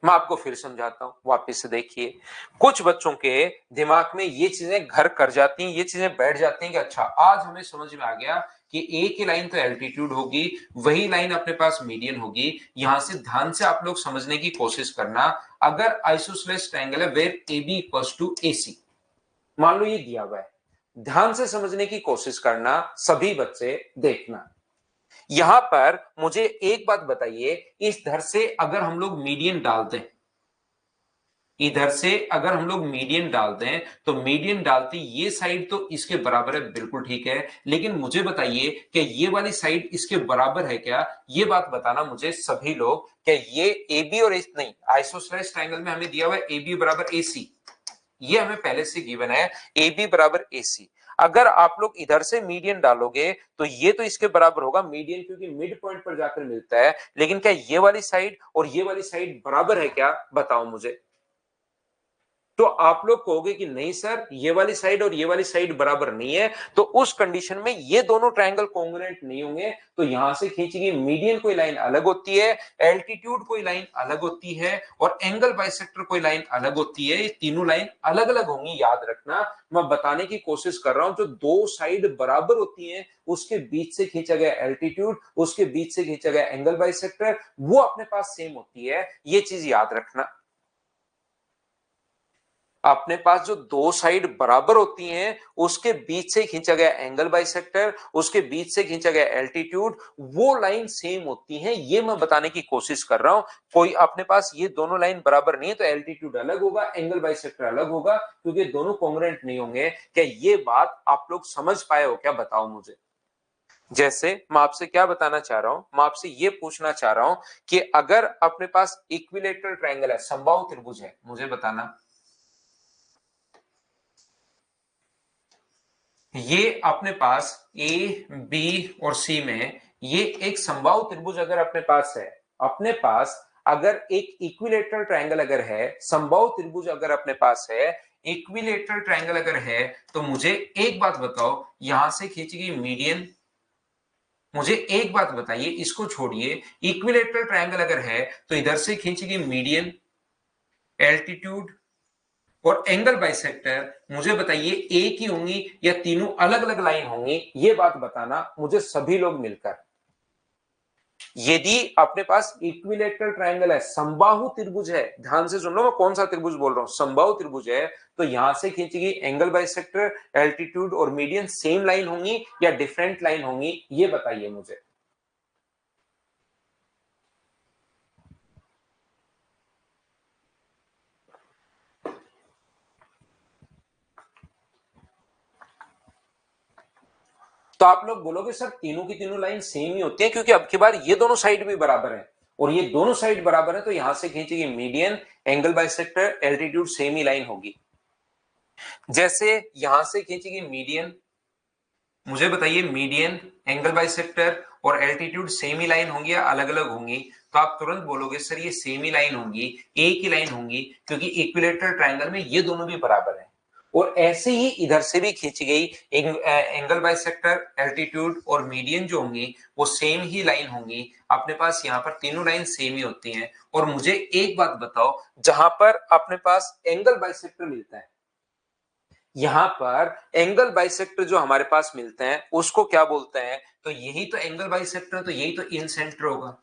मैं आपको फिर समझाता हूं, वापस से देखिए। कुछ बच्चों के दिमाग में ये चीजें घर कर जाती हैं, ये चीजें बैठ जाती हैं कि अच्छा आज हमें समझ में आ गया कि एक ही लाइन तो एल्टीट्यूड होगी, वही लाइन अपने पास मीडियन होगी। यहां से ध्यान से आप लोग समझने की कोशिश करना। अगर आइसोसेलेस ट्रायंगल है where A B equals to A C, मान लो ये दिया हुआ है, ध्यान से समझने की कोशिश करना, सभी बच्चे देखना। यहां पर मुझे एक बात बताइए, इस धर से अगर हम लोग मीडियन डालते हैं, इधर से अगर हम लोग मीडियन डालते हैं तो मीडियन डालते ये साइड तो इसके बराबर है, बिल्कुल ठीक है। लेकिन मुझे बताइए कि ये वाली साइड इसके बराबर है क्या, ये बात बताना मुझे सभी लोग। क्या ये ए बी और नहीं, आइसोसेलेस ट्रायंगल में हमें दिया हुआ है ए बी बराबर ए सी, ये हमें पहले से गिवन है ए बी बराबर ए सी। अगर आप लोग इधर से मीडियन डालोगे तो ये तो इसके बराबर होगा मीडियन, क्योंकि मिड पॉइंट पर जाकर मिलता है। लेकिन क्या ये वाली साइड और ये वाली साइड बराबर है क्या, बताओ मुझे। तो आप लोग कहोगे कि नहीं सर ये वाली साइड और ये वाली साइड बराबर नहीं है, तो उस कंडीशन में ये दोनों ट्रायंगल कॉन्ग्रुएंट नहीं होंगे। तो यहां से खींची गई मीडियन कोई लाइन अलग होती है, एल्टीट्यूड कोई लाइन अलग होती है और एंगल बाइसेक्टर कोई लाइन अलग होती है। ये तीनों लाइन अलग अलग होंगी, याद रखना। मैं बताने की कोशिश कर रहा हूं, जो दो साइड बराबर होती है उसके बीच से खींचा गया एल्टीट्यूड, उसके बीच से खींचा गया एंगल बाइसेक्टर, वो अपने पास सेम होती है। ये चीज याद रखना। अपने पास जो दो साइड बराबर होती हैं उसके बीच से खींचा गया एंगल बाइसेक्टर, उसके बीच से खींचा गया एल्टीट्यूड, वो लाइन सेम होती है। ये मैं बताने की कोशिश कर रहा हूं। कोई अपने पास ये दोनों लाइन बराबर नहीं है तो एल्टीट्यूड अलग होगा, एंगल बाइसेक्टर अलग होगा, क्योंकि दोनों कॉन्ग्रुएंट नहीं होंगे। क्या ये बात आप लोग समझ पाए हो क्या, बताओ मुझे। जैसे मैं आपसे क्या बताना चाह रहा हूं, मैं आपसे ये पूछना चाह रहा हूं कि अगर अपने पास इक्विलेटरल ट्रायंगल है, समबाहु त्रिभुज है, मुझे बताना ये अपने पास ए बी और सी में ये एक समबाहु त्रिभुज अगर अपने पास है, अपने पास अगर एक इक्विलेटरल ट्रायंगल अगर है, समबाहु त्रिभुज अगर अपने पास है, इक्विलेटरल ट्रायंगल अगर है, तो मुझे एक बात बताओ, यहां से खींची गई मीडियन, मुझे एक बात बताइए, इसको छोड़िए, इक्विलेटरल ट्रायंगल अगर है तो इधर से खींची गई मीडियन, एल्टीट्यूड और एंगल बाइसेक्टर, मुझे बताइए एक ही होंगी या तीनों अलग अलग लाइन होंगी, ये बात बताना मुझे सभी लोग मिलकर। यदि अपने पास इक्विलेटरल ट्रायंगल है, समबाहु त्रिभुज है, ध्यान से सुन लो मैं कौन सा त्रिभुज बोल रहा हूं, समबाहु त्रिभुज है, तो यहां से खींची गई एंगल बाइसेक्टर, एल्टीट्यूड और मीडियन सेम लाइन होंगी या डिफरेंट लाइन होंगी, ये बताइए मुझे। तो आप लोग बोलोगे सर तीनों की तीनों लाइन सेम ही होती है, क्योंकि अब की बार ये दोनों साइड भी बराबर है और ये दोनों साइड बराबर है, तो यहां से खींचेगी median, angle bisector, altitude same ही लाइन होगी। जैसे यहां से खींचेगी मीडियन, मुझे बताइए मीडियन, एंगल बाइसेक्टर और एल्टीट्यूड सेम ही लाइन होंगी या अलग अलग होंगी? तो आप तुरंत बोलोगे सर ये सेम ही लाइन होंगी, एक ही लाइन होंगी, क्योंकि इक्विलेटरल ट्रायंगल में ये दोनों भी बराबर है। और ऐसे ही इधर से भी खींची गई एंगल बाइसेक्टर, एल्टीट्यूड और मीडियन जो होंगी वो सेम ही लाइन होंगी। अपने पास यहाँ पर तीनों लाइन सेम ही होती हैं। और मुझे एक बात बताओ, जहां पर अपने पास एंगल बाइसेक्टर मिलता है, यहां पर एंगल बाइसेक्टर जो हमारे पास मिलते हैं उसको क्या बोलते हैं? तो यही तो एंगल बाइसेक्टर, तो यही तो इन सेंटर होगा।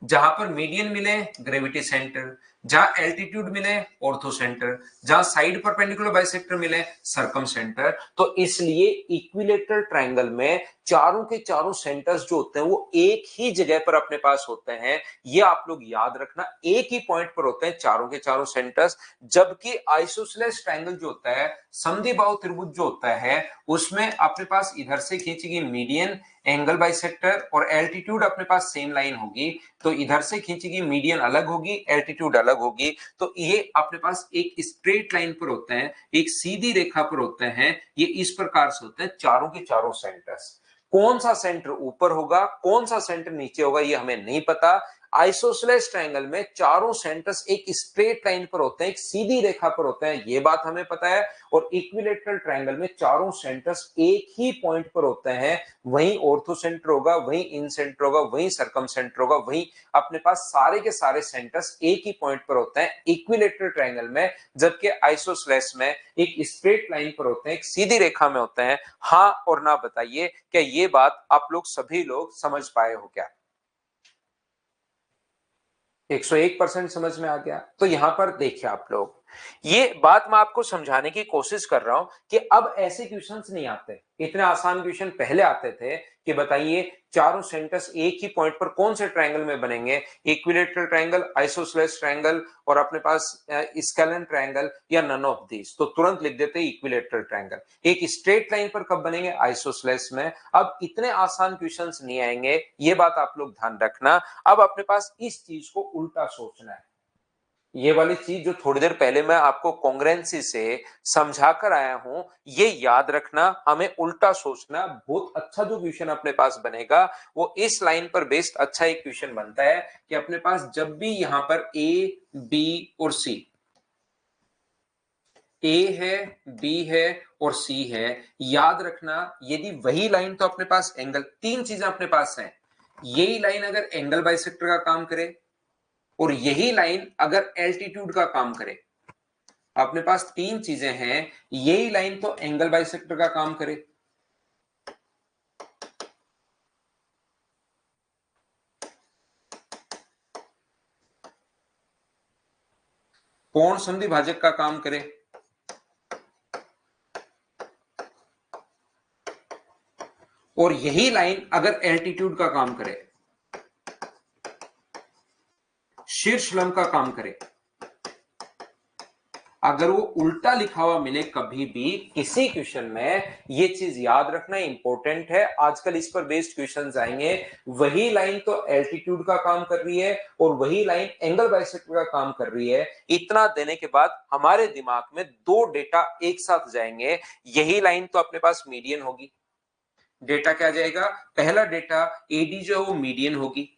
जहां पर मीडियन मिले ग्रेविटी सेंटर, जहां एल्टीट्यूड मिले ऑर्थो सेंटर, जहां साइड परपेंडिकुलर बाइसेक्टर मिले सरकम सेंटर। तो इसलिए इक्विलेटरल ट्रायंगल में चारों के चारों सेंटर्स जो होते हैं वो एक ही जगह पर अपने पास होते हैं। ये आप लोग याद रखना, एक ही पॉइंट पर होते हैं चारों के चारों सेंटर्स। जबकि आइसोसेलेस ट्रायंगल जो होता है, समद्विबाहु त्रिभुज जो होता है, उसमें अपने पास इधर से खींचेगी मीडियन, एंगल बाइसेक्टर और एल्टीट्यूड अपने पास सेम लाइन होगी। तो इधर से खींचेगी मीडियन अलग होगी, एल्टीट्यूड अलग होगी। तो ये अपने पास एक स्ट्रेट लाइन पर होते हैं, एक सीधी रेखा पर होते हैं। ये इस प्रकार से होते हैं चारों के चारों सेंटर्स। कौन सा सेंटर ऊपर होगा, कौन सा सेंटर नीचे होगा, ये हमें नहीं पता। आइसोसेलेस ट्रायंगल में चारों सेंटर्स एक स्ट्रेट लाइन पर होते हैं, एक सीधी रेखा पर होते हैं, ये बात हमें पता है। और इक्विलेटरल ट्रायंगल में चारों सेंटर्स एक ही पॉइंट पर होते हैं। वहीं ऑर्थो सेंटर होगा, वहीं इन सेंटर होगा, वहीं सरकम सेंटर होगा, वहीं अपने पास सारे के सारे सेंटर्स एक ही पॉइंट पर होते हैं इक्विलेटरल ट्रायंगल में। जबकि आइसोसेलेस में एक स्ट्रेट लाइन पर होते हैं, एक सीधी रेखा में होते हैं। हाँ और ना बताइए, क्या ये बात आप लोग सभी लोग समझ पाए हो क्या? 101% समझ में आ गया। तो यहां पर देखिए आप लोग, ये बात मैं आपको समझाने की कोशिश कर रहा हूं कि अब ऐसे क्वेश्चंस नहीं आते। इतने आसान क्वेश्चन पहले आते थे कि बताइए चारों सेंटर्स एक ही पॉइंट पर कौन से ट्रायंगल में बनेंगे, इक्विलेटरल ट्रायंगल, आइसोसेलेस ट्रायंगल और अपने पास स्केलन ट्रायंगल, या नन ऑफ दिस। तो तुरंत लिख देते इक्विलेटरल ट्रायंगल। एक स्ट्रेट लाइन पर कब बनेंगे? आइसोसेलेस में। अब इतने आसान क्वेश्चंस नहीं आएंगे, ये बात आप लोग ध्यान रखना। अब अपने पास इस चीज को उल्टा सोचना है। ये वाली चीज जो थोड़ी देर पहले मैं आपको कॉन्ग्रुएंसी से समझा कर आया हूं, ये याद रखना, हमें उल्टा सोचना। बहुत अच्छा जो क्वेश्चन अपने पास बनेगा वो इस लाइन पर बेस्ड अच्छा एक क्वेश्चन बनता है कि अपने पास जब भी यहां पर ए, बी और सी, ए है, बी है और सी है, याद रखना यदि वही लाइन तो अपने पास एंगल, तीन चीजें अपने पास हैं। यही लाइन अगर एंगल बाइसेक्टर का काम करे और यही लाइन अगर एल्टीट्यूड का काम करे, अपने पास तीन चीजें हैं। यही लाइन तो एंगल बाइसेक्टर का काम करे, कोण संधि भाजक का काम करे, और यही लाइन अगर एल्टीट्यूड का काम करे, शीर्ष लंब का काम करे। अगर वो उल्टा लिखा हुआ मिले कभी भी किसी क्वेश्चन में, ये चीज याद रखना इंपॉर्टेंट है। आजकल इस पर बेस्ड क्वेश्चंस आएंगे। वही लाइन तो एल्टीट्यूड का काम कर रही है और वही लाइन एंगल बाइसेक्टर का काम कर रही है। इतना देने के बाद हमारे दिमाग में दो डेटा एक साथ जाएंगे। यही लाइन तो अपने पास मीडियन होगी। डेटा क्या जाएगा? पहला डेटा एडी जो है वो मीडियन होगी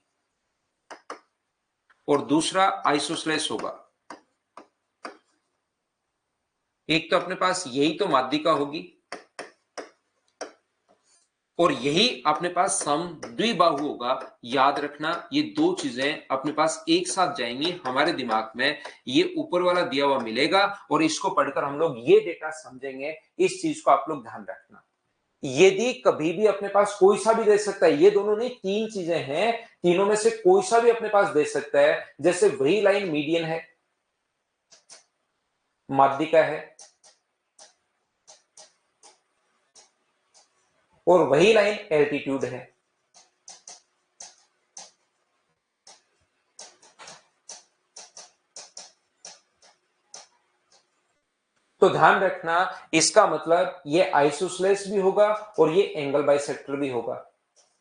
और दूसरा आइसोसेलेस होगा। एक तो अपने पास यही तो माध्यिका होगी और यही अपने पास सम द्विबाहु होगा। याद रखना ये दो चीजें अपने पास एक साथ जाएंगी हमारे दिमाग में। ये ऊपर वाला दिया हुआ मिलेगा और इसको पढ़कर हम लोग ये डेटा समझेंगे। इस चीज को आप लोग ध्यान रखना। यदि कभी भी अपने पास कोई सा भी दे सकता है, ये दोनों नहीं तीन चीजें हैं, तीनों में से कोई सा भी अपने पास दे सकता है। जैसे वही लाइन मीडियन है, माध्यिका है, और वही लाइन एल्टीट्यूड है। तो ध्यान रखना, इसका मतलब ये आइसोसेलेस भी होगा और ये एंगल बाइसेक्टर भी होगा।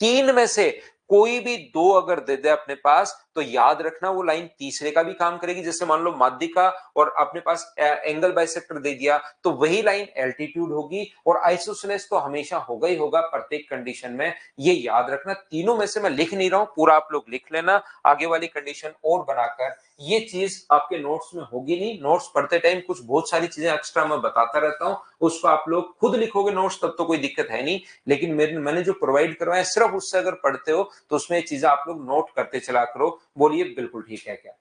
तीन में से कोई भी दो अगर दे दे अपने पास, तो याद रखना वो लाइन तीसरे का भी काम करेगी। जैसे मान लो माध्यिका और अपने पास एंगल बाइसेक्टर दे दिया, तो वही लाइन एल्टीट्यूड होगी, और आइसोसेलेस तो हमेशा होगा ही होगा प्रत्येक कंडीशन में। ये याद रखना। तीनों में से मैं लिख नहीं रहा हूं, पूरा आप लोग लिख लेना आगे वाली कंडीशन और बनाकर। ये चीज आपके नोट्स में होगी नहीं, नोट्स पढ़ते टाइम कुछ बहुत सारी चीजें एक्स्ट्रा मैं बताता रहता हूं, उसको आप लोग खुद लिखोगे नोट्स, तब तो कोई दिक्कत है नहीं। लेकिन मैंने जो प्रोवाइड करवाया, सिर्फ उससे अगर पढ़ते हो तो उसमें चीजें आप लोग नोट करते चला करो। बोलिए बिल्कुल ठीक है क्या?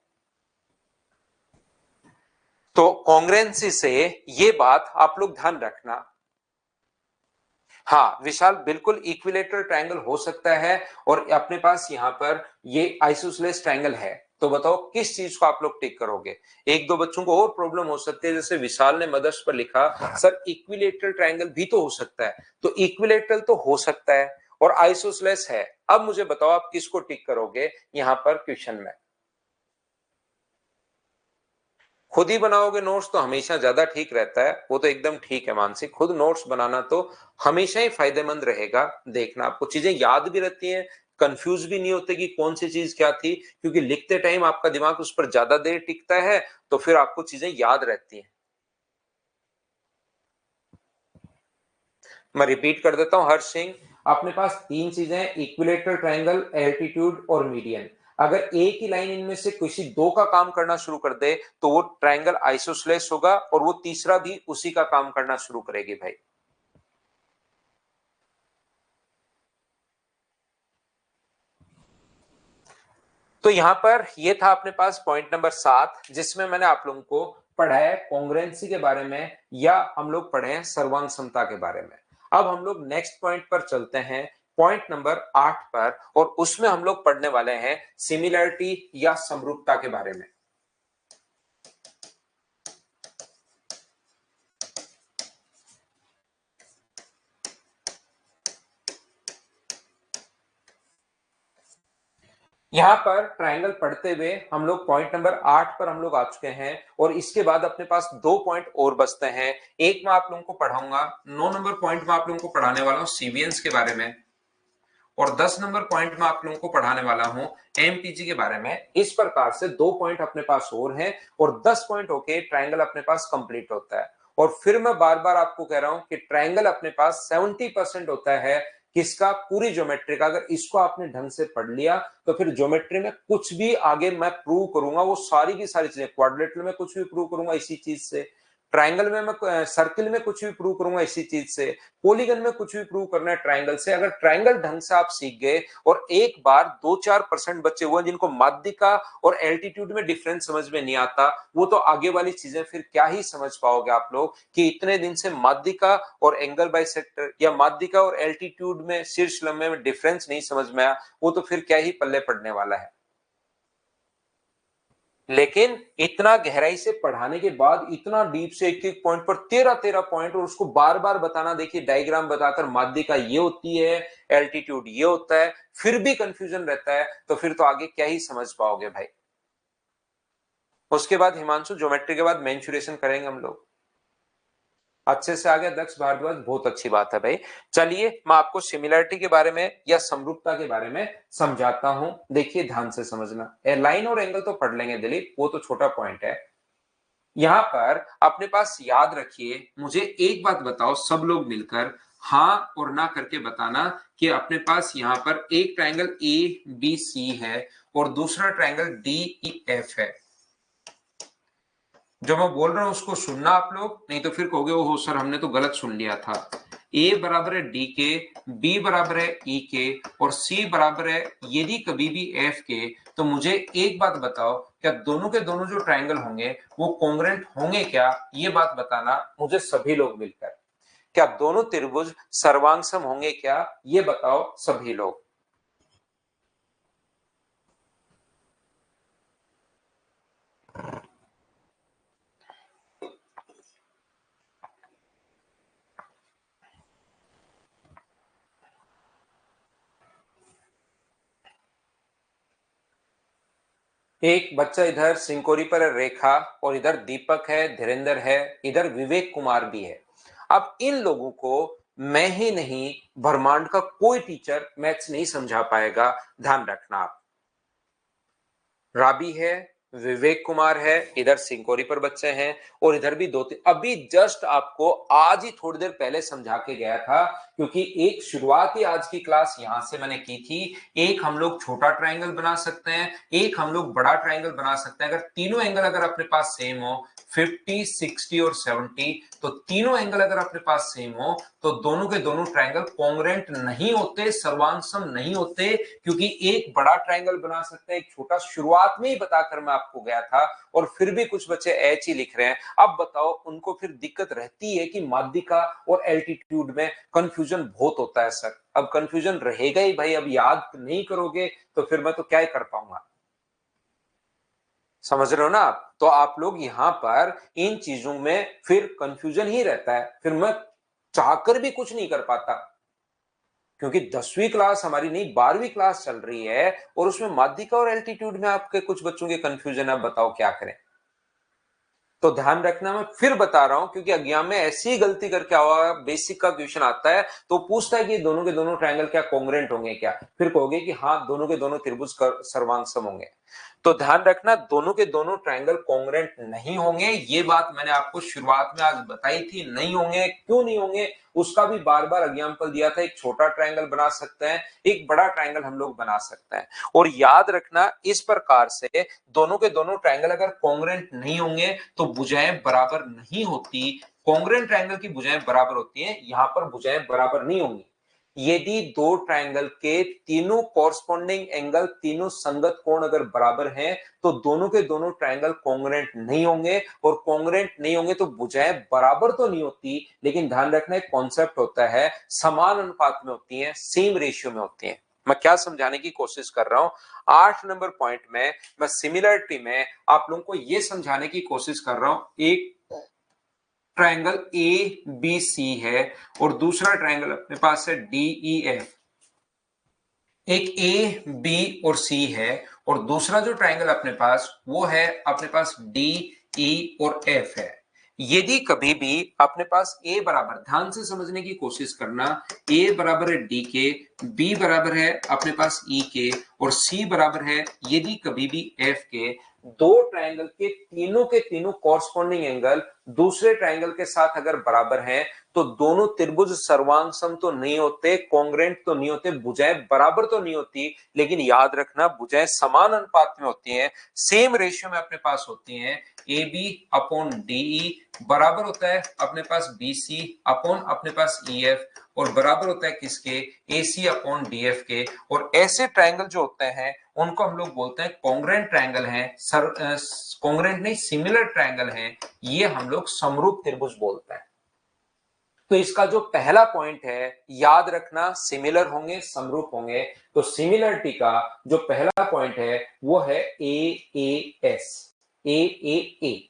तो कॉन्ग्रेंसी से ये बात आप लोग ध्यान रखना। हाँ विशाल, बिल्कुल इक्विलेटरल ट्रायंगल हो सकता है, और अपने पास यहां पर ये आइसोसेलेस ट्रायंगल है। तो बताओ किस चीज को आप लोग टिक करोगे? एक दो बच्चों को और प्रॉब्लम हो सकती है, जैसे विशाल ने मदर्स पर लिखा सर इक्विलेटरल ट्रायंगल भी तो हो सकता है। तो इक्विलेटरल तो हो सकता है और आइसोसेलेस है। अब मुझे बताओ आप किसको टिक करोगे यहां पर क्वेश्चन में? खुद ही बनाओगे नोट्स तो हमेशा ज्यादा ठीक रहता है, वो तो एकदम ठीक है मानसिक। खुद नोट्स बनाना तो हमेशा ही फायदेमंद रहेगा। देखना आपको चीजें याद भी रहती हैं, कंफ्यूज भी नहीं होते कि कौन सी चीज क्या थी, क्योंकि लिखते टाइम आपका दिमाग उस पर ज्यादा देर टिकता है, तो फिर आपको चीजें याद रहती हैं। मैं रिपीट कर देता हूं हर्ष सिंह, अपने पास तीन चीजें हैं, इक्विलेटरल ट्रायंगल, एल्टीट्यूड और मीडियन। अगर एक ही लाइन इनमें से किसी दो का काम करना शुरू कर दे, तो वो ट्रायंगल आइसोसेलेस होगा, और वो तीसरा भी उसी का काम करना शुरू करेगी भाई। तो यहां पर ये था अपने पास पॉइंट नंबर 7, जिसमें मैंने आप लोगों को पढ़ाया कॉन्ग्रुएंसी के बारे में, या हम लोग पढ़े हैं सर्वांग समता के बारे में। अब हम लोग नेक्स्ट पॉइंट पर चलते हैं, पॉइंट नंबर 8 पर, और उसमें हम लोग पढ़ने वाले हैं सिमिलरिटी या समरूपता के बारे में। यहां पर ट्रायंगल पढ़ते हुए हम लोग पॉइंट नंबर 8 पर हम लोग आ चुके हैं, और इसके बाद अपने पास दो पॉइंट और बचते हैं। एक मैं आप लोगों को पढ़ाऊंगा, 9 नंबर पॉइंट में आप लोगों को पढ़ाने वाला हूं सीवियंस के बारे में, और 10 नंबर पॉइंट में आप लोगों को पढ़ाने वाला हूं एमपीजी के बारे में। इस प्रकार से दो पॉइंट अपने पास और हैं, और 10 पॉइंट होके ट्रायंगल अपने पास कंप्लीट होता है। और फिर मैं बार बार आपको कह रहा हूं कि ट्रायंगल अपने पास 70% होता है किसका? पूरी ज्योमेट्री का। अगर इसको आपने ढंग से पढ़ लिया, तो फिर ज्योमेट्री में कुछ भी आगे मैं प्रूव करूंगा, वो सारी की सारी चीजें, क्वाड्रिलेटरल में कुछ भी प्रूव करूंगा इसी चीज से, ट्रायंगल में मैं सर्किल में कुछ भी प्रूव करूंगा इसी चीज से, पॉलीगन में कुछ भी प्रूव करना है ट्रायंगल से। अगर ट्रायंगल ढंग से आप सीख गए, और एक बार 2-4% बच्चे हुए जिनको माध्यिका और एल्टीट्यूड में डिफरेंस समझ में नहीं आता, वो तो आगे वाली चीजें फिर क्या ही समझ पाओगे आप लोग, कि इतने दिन से माध्यिका और एंगल बाइसेक्टर या माध्यिका और एल्टीट्यूड में शीर्ष लंबे में डिफरेंस नहीं समझ में आया, वो तो फिर क्या ही पल्ले पड़ने वाला है। लेकिन इतना गहराई से पढ़ाने के बाद, इतना डीप से एक एक पॉइंट पर 13-13 पॉइंट, और उसको बार बार बताना, देखिए डायग्राम बताकर माध्यिका ये होती है, एल्टीट्यूड ये होता है, फिर भी कंफ्यूजन रहता है, तो फिर तो आगे क्या ही समझ पाओगे भाई। उसके बाद हिमांशु, ज्योमेट्री के बाद मेंसुरेशन करेंगे हम लोग। अच्छे से आ गया दक्ष भारद्वाज, बहुत अच्छी बात है भाई। चलिए मैं आपको सिमिलरिटी के बारे में या समरूपता के बारे में समझाता हूं, देखिए ध्यान से समझना। लाइन और एंगल तो पढ़ लेंगे दिलीप, वो तो छोटा पॉइंट है। यहां पर अपने पास याद रखिए, मुझे एक बात बताओ सब लोग मिलकर, हां और ना करके बताना, कि अपने पास यहां पर एक ट्रायंगल ए बी सी है, और दूसरा ट्रायंगल डी ई एफ है। जो मैं बोल रहा हूं उसको सुनना आप लोग, नहीं तो फिर कहोगे ओहो सर हमने तो गलत सुन लिया था। ए बराबर है डी के, बी बराबर है ई के, और सी बराबर है यदि कभी भी एफ के, तो मुझे एक बात बताओ, क्या दोनों के दोनों जो ट्रायंगल होंगे वो कॉन्ग्रुएंट होंगे क्या? ये बात बताना मुझे सभी लोग मिलकर। क्या दोनों त्रिभुज सर्वांग होंगे क्या? ये बताओ सभी लोग। एक बच्चा इधर सिंकोरी पर है रेखा, और इधर दीपक है, धीरेन्द्र है, इधर विवेक कुमार भी है। अब इन लोगों को मैं ही नहीं, ब्रह्मांड का कोई टीचर मैथ्स नहीं समझा पाएगा, ध्यान रखना आप। राबी है, विवेक कुमार है, इधर सिंकोरी पर बच्चे हैं, और इधर भी दो तीन अभी जस्ट आपको आज ही थोड़ी देर पहले समझा के गया था, क्योंकि एक शुरुआती आज की क्लास यहां से मैंने की थी। एक हम लोग छोटा ट्रायंगल बना सकते हैं, एक हम लोग बड़ा ट्रायंगल बना सकते हैं। अगर तीनों एंगल अगर अपने पास सेम हो, 50, 60 और 70, तो तीनों एंगल अगर अपने पास सेम हो तो दोनों के दोनों ट्रायंगल कॉन्ग्रुएंट नहीं होते, सर्वांगसम नहीं होते, क्योंकि एक बड़ा ट्रायंगल बना सकते हैं, एक छोटा। शुरुआत में ही बताकर मैं आपको गया था, और फिर भी कुछ बच्चे एच ही लिख रहे हैं। अब बताओ, उनको फिर दिक्कत रहती है कि माध्यिका और एल्टीट्यूड में कंफ्यूजन बहुत होता है सर। अब कंफ्यूजन रहेगा ही भाई, अब याद नहीं करोगे तो फिर मैं तो क्या ही कर पाऊंगा। समझ रहे हो ना आप? तो आप लोग यहां पर इन चीजों में फिर कंफ्यूजन ही रहता है, फिर मैं चाहकर भी कुछ नहीं कर पाता, क्योंकि 10वीं क्लास हमारी नहीं 12वीं क्लास चल रही है, और उसमें माध्यिका और एल्टीट्यूड में आपके कुछ बच्चों के कंफ्यूजन। आप बताओ क्या करें? तो ध्यान रखना, मैं फिर बता रहा हूं, क्योंकि एग्जाम में ऐसी ही गलती करके हुआ, बेसिक का क्वेश्चन आता है तो पूछता है कि दोनों के दोनों ट्रायंगल क्या कॉन्ग्रुएंट होंगे क्या, फिर कहोगे कि हाँ दोनों के दोनों त्रिभुज सर्वांगसम होंगे। तो ध्यान रखना, दोनों के दोनों ट्रायंगल कॉन्ग्रुएंट नहीं होंगे, ये बात मैंने आपको शुरुआत में आज बताई थी। नहीं होंगे, क्यों नहीं होंगे उसका भी बार बार एग्जांपल दिया था। एक छोटा ट्रायंगल बना सकते हैं, एक बड़ा ट्रायंगल हम लोग बना सकते हैं। और याद रखना, इस प्रकार से दोनों के दोनों ट्रायंगल अगर कॉन्ग्रुएंट नहीं होंगे तो भुजाएं बराबर नहीं होती। कॉन्ग्रुएंट ट्रायंगल की भुजाएं बराबर होती हैं, यहां पर भुजाएं बराबर नहीं होंगी। यदि दो ट्रायंगल के तीनों कॉरस्पॉन्डिंग एंगल, तीनों संगत कोण अगर बराबर हैं, तो दोनों के दोनों ट्रायंगल कॉन्ग्रुएंट नहीं होंगे, और कॉन्ग्रुएंट नहीं होंगे तो भुजाएं बराबर तो नहीं होती, लेकिन ध्यान रखना एक कॉन्सेप्ट होता है, समान अनुपात में होती हैं, सेम रेशियो में होती हैं। मैं क्या समझाने की कोशिश कर रहा हूं? 8 नंबर पॉइंट में मैं सिमिलरिटी में आप लोगों को यह समझाने की कोशिश कर रहा हूं, एक ट्रायंगल ए बी सी है, और दूसरा ट्रायंगल अपने पास है डी ई एफ। एक ए बी और सी है, और दूसरा जो ट्रायंगल अपने पास वो है अपने पास डी ई और एफ है। यदि कभी भी अपने पास ए बराबर, ध्यान से समझने की कोशिश करना, ए बराबर है डी के, बी बराबर है अपने पास ई के, और सी बराबर है यदि कभी भी एफ के, दो ट्रायंगल के तीनों कॉरस्पॉन्डिंग एंगल दूसरे ट्रायंगल के साथ अगर बराबर हैं, तो दोनों त्रिभुज सर्वांगसम तो नहीं होते, कॉन्ग्रुएंट तो नहीं होते, भुजाएं बराबर तो नहीं होती, लेकिन याद रखना भुजाएं समान अनुपात में होती हैं, सेम रेशियो में अपने पास होती हैं। ए बी अपॉन डीई बराबर होता है अपने पास बी सी अपॉन अपने पास ई एफ, और बराबर होता है किसके? ए सी अपॉन डी एफ के। और ऐसे ट्रायंगल जो होते हैं उनको हम लोग बोलते हैं कॉन्ग्रुएंट ट्रायंगल हैं, कॉन्ग्रुएंट नहीं सिमिलर ट्रायंगल हैं, ये हम लोग समरूप त्रिभुज बोलते हैं। तो इसका जो पहला पॉइंट है, याद रखना, सिमिलर होंगे समरूप होंगे। तो सिमिलरिटी का जो पहला पॉइंट है वो है एएस, ए।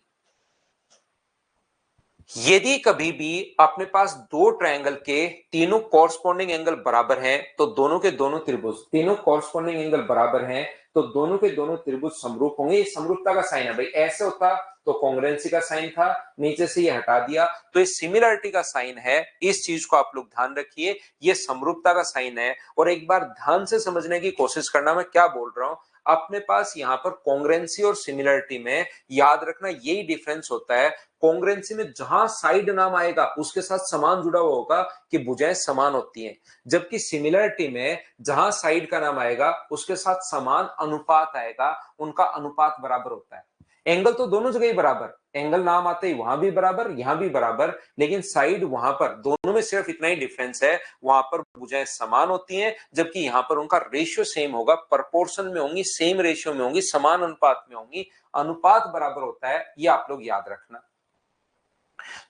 यदि कभी भी अपने पास दो ट्रायंगल के तीनों कॉरस्पॉन्डिंग एंगल बराबर हैं, तो दोनों के दोनों त्रिभुज, तीनों कॉरस्पॉन्डिंग एंगल बराबर हैं, तो दोनों के दोनों त्रिभुज समरूप होंगे। ये समरूपता का साइन है भाई, ऐसे होता तो कॉन्ग्रुएंसी का साइन था, नीचे से ये हटा दिया तो ये सिमिलरिटी का साइन है। इस चीज को आप लोग ध्यान रखिए, ये समरूपता का साइन है। और एक बार ध्यान से समझने की कोशिश करना मैं क्या बोल रहा हूं। अपने पास यहां पर कॉन्ग्रुएंसी और सिमिलरिटी में याद रखना यही डिफरेंस होता है। कॉन्ग्रुएंसी में जहां साइड नाम आएगा उसके साथ समान जुड़ा हुआ होगा कि भुजाएं समान होती हैं, जबकि सिमिलरिटी में जहां साइड का नाम आएगा उसके साथ समान अनुपात आएगा, उनका अनुपात बराबर होता है। एंगल तो दोनों जगह ही बराबर, एंगल नाम आते ही वहां भी बराबर यहां भी बराबर, लेकिन साइड वहां पर दोनों में सिर्फ इतना ही डिफरेंस है, वहां पर भुजाएं समान होती हैं, जबकि यहां पर उनका रेशियो सेम होगा, प्रोपोर्शन में होंगी, सेम रेशियो में होंगी, समान अनुपात में होंगी, अनुपात बराबर होता है, ये आप लोग याद रखना।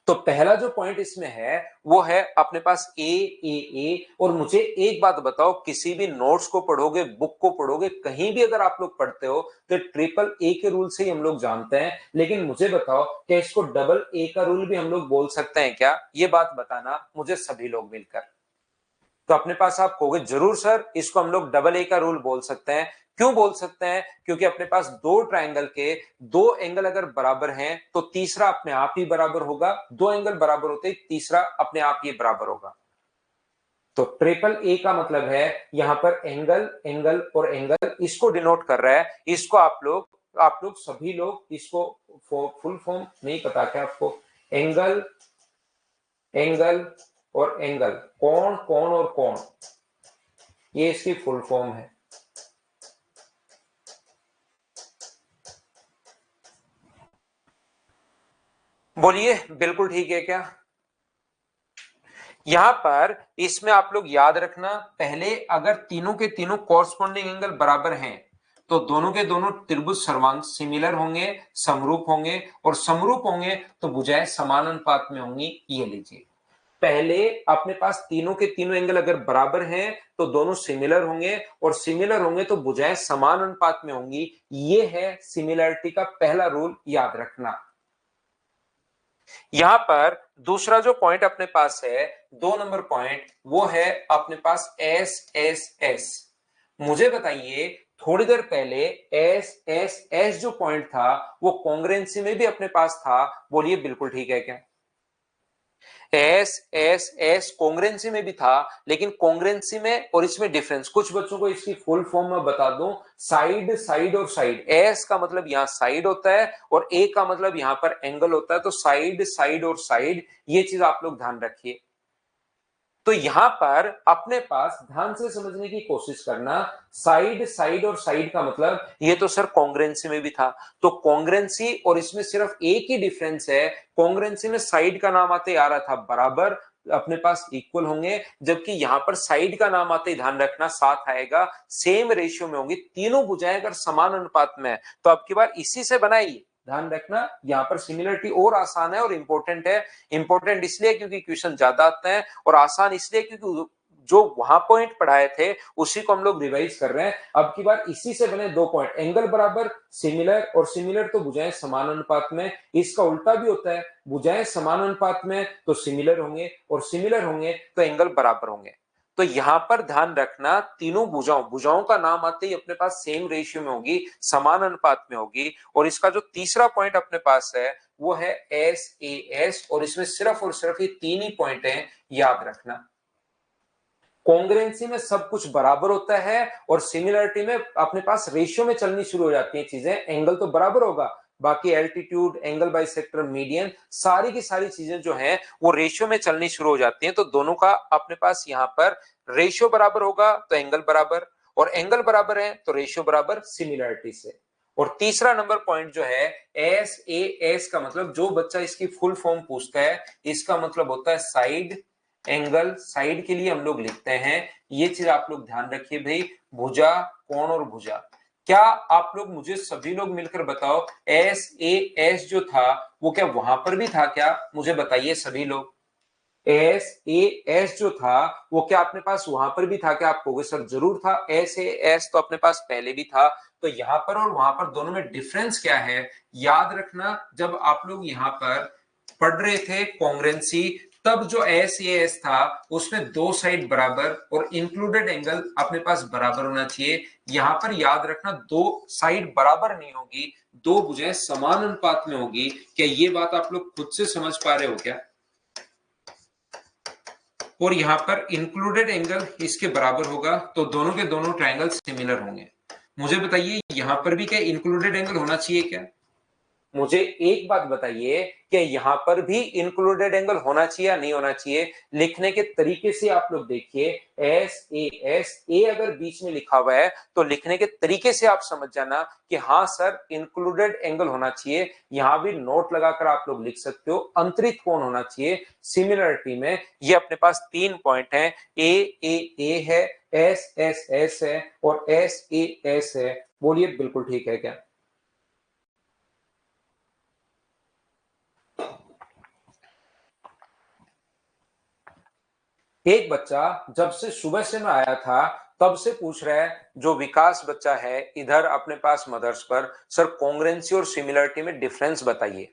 तो पहला जो पॉइंट इसमें है वो है अपने पास ए। और मुझे एक बात बताओ, किसी भी नोट्स को पढ़ोगे, बुक को पढ़ोगे, कहीं भी अगर आप लोग पढ़ते हो तो ट्रिपल ए के रूल से ही हम लोग जानते हैं, लेकिन मुझे बताओ क्या इसको डबल ए का रूल भी हम लोग बोल सकते हैं क्या? ये बात बताना मुझे सभी लोग मिलकर। तो अपने पास आप कहोगे जरूर सर, इसको हम लोग डबल ए का रूल बोल सकते हैं। क्यों बोल सकते हैं? क्योंकि अपने पास दो ट्राइंगल के दो एंगल अगर बराबर हैं तो तीसरा अपने आप ही बराबर होगा, दो एंगल बराबर होते ही तीसरा अपने आप ही बराबर होगा। तो ट्रिपल ए का मतलब है यहां पर एंगल एंगल और एंगल, इसको डिनोट कर रहा है। इसको आप लोग सभी लोग इसको फुल फॉर्म नहीं पता क्या आपको? एंगल एंगल और एंगल, कोण कोण और कोण, ये इसकी फुल फॉर्म है। बोलिए बिल्कुल ठीक है क्या? यहां पर इसमें आप लोग याद रखना, पहले अगर तीनों के तीनों कॉरस्पॉन्डिंग एंगल बराबर हैं तो दोनों के दोनों त्रिभुज सर्वांग सिमिलर होंगे, समरूप होंगे, और समरूप होंगे तो भुजाएं समान अनुपात में होंगी। ये लीजिए, पहले अपने पास तीनों के तीनों एंगल अगर बराबर हैं तो दोनों सिमिलर होंगे, और सिमिलर होंगे तो भुजाएं समान अनुपात में होंगी। ये है सिमिलरिटी का पहला रूल, याद रखना। यहां पर दूसरा जो पॉइंट अपने पास है, 2 नंबर पॉइंट, वो है अपने पास एस एस एस। मुझे बताइए, थोड़ी देर पहले एस एस एस जो पॉइंट था वो कॉन्ग्रुएंसी में भी अपने पास था। बोलिए बिल्कुल ठीक है क्या? एस एस एस कॉन्ग्रुएंसी में भी था, लेकिन कॉन्ग्रुएंसी में और इसमें डिफरेंस, कुछ बच्चों को इसकी फुल फॉर्म में बता दूं, साइड साइड और साइड। एस का मतलब यहां साइड होता है और ए का मतलब यहां पर एंगल होता है, तो साइड साइड और साइड, ये चीज आप लोग ध्यान रखिए। तो यहां पर अपने पास ध्यान से समझने की कोशिश करना, साइड साइड और साइड का मतलब, ये तो सर कॉन्ग्रुएंसी में भी था, तो कॉन्ग्रुएंसी और इसमें सिर्फ एक ही डिफरेंस है, कॉन्ग्रुएंसी में साइड का नाम आते आ रहा था बराबर, अपने पास इक्वल होंगे, जबकि यहां पर साइड का नाम आते ध्यान रखना साथ आएगा, सेम रेशियो में होंगी, तीनों भुजाएं अगर समान अनुपात में है तो अब की बार इसी से बनाइए। ध्यान रखना, यहां पर सिमिलरिटी और आसान है और इंपॉर्टेंट है। इंपॉर्टेंट इसलिए क्योंकि क्वेश्चन ज्यादा आते हैं, और आसान इसलिए क्योंकि जो वहां पॉइंट पढ़ाए थे उसी को हम लोग रिवाइज कर रहे हैं। अब की बार इसी से बने दो पॉइंट, एंगल बराबर सिमिलर, और सिमिलर तो भुजाएं समान अनुपात में, इसका उल्टा भी होता है, भुजाएं समान अनुपात में तो सिमिलर होंगे, और सिमिलर होंगे तो एंगल बराबर होंगे। तो यहां पर ध्यान रखना, तीनों भुजाओं का नाम आते ही अपने पास सेम रेशियो में होगी, समान अनुपात में होगी। और इसका जो तीसरा पॉइंट अपने पास है वो है एस ए एस, और इसमें सिर्फ और सिर्फ ये तीन ही पॉइंट हैं, याद रखना। कॉन्ग्रुएंसी में सब कुछ बराबर होता है, और सिमिलरिटी में अपने पास रेशियो में चलनी शुरू हो जाती है चीजें, एंगल तो बराबर होगा, बाकी एल्टीट्यूड, एंगल बाइसेक्टर, मीडियन, सारी की सारी चीजें जो हैं वो रेशियो में चलनी शुरू हो जाती हैं। तो दोनों का अपने पास यहाँ पर रेशियो बराबर होगा तो एंगल बराबर, और एंगल बराबर है तो रेशियो बराबर सिमिलरिटी से। और तीसरा नंबर पॉइंट जो है एस ए एस का मतलब, जो बच्चा इसकी फुल फॉर्म पूछता है, इसका मतलब होता है साइड एंगल। साइड के लिए हम लोग लिखते हैं, ये चीज आप लोग ध्यान रखिए भाई, भुजा, कोण और भुजा। क्या आप लोग मुझे सभी लोग मिलकर बताओ, एस ए एस जो था वो क्या वहां पर भी था क्या? मुझे बताइए सभी लोग, एस ए एस जो था वो क्या अपने पास वहां पर भी था क्या? आप कहोगे सर जरूर था, एस ए एस तो अपने पास पहले भी था। तो यहां पर और वहां पर दोनों में डिफरेंस क्या है, याद रखना। जब आप लोग यहां पर पढ़ रहे थे कॉन्ग्रुएंसी, तब जो एस ए एस था उसमें दो साइड बराबर और इंक्लूडेड एंगल अपने पास बराबर होना चाहिए। यहां पर याद रखना, दो साइड बराबर नहीं होगी, दो भुजाएं समान अनुपात में होगी। क्या ये बात आप लोग खुद से समझ पा रहे हो क्या? और यहां पर इंक्लूडेड एंगल इसके बराबर होगा, तो दोनों के दोनों ट्रायंगल सिमिलर होंगे। मुझे बताइए, यहां पर भी क्या इंक्लूडेड एंगल होना चाहिए क्या? मुझे एक बात बताइए कि यहां पर भी इंक्लूडेड एंगल होना चाहिए या नहीं होना चाहिए? लिखने के तरीके से आप लोग देखिए, एस ए अगर बीच में लिखा हुआ है तो लिखने के तरीके से आप समझ जाना कि हाँ सर इंक्लूडेड एंगल होना चाहिए। यहां भी नोट लगाकर आप लोग लिख सकते हो, अंतरित कोण होना चाहिए। सिमिलरिटी में ये अपने पास तीन पॉइंट हैं, ए है, एस एस एस है, और एस ए एस है। बोलिए बिल्कुल ठीक है क्या? एक बच्चा जब से सुबह से मैं आया था तब से पूछ रहा है, जो विकास बच्चा है इधर अपने पास मदर्स पर, सर कॉन्ग्रुएंसी और सिमिलरिटी में डिफरेंस बताइए।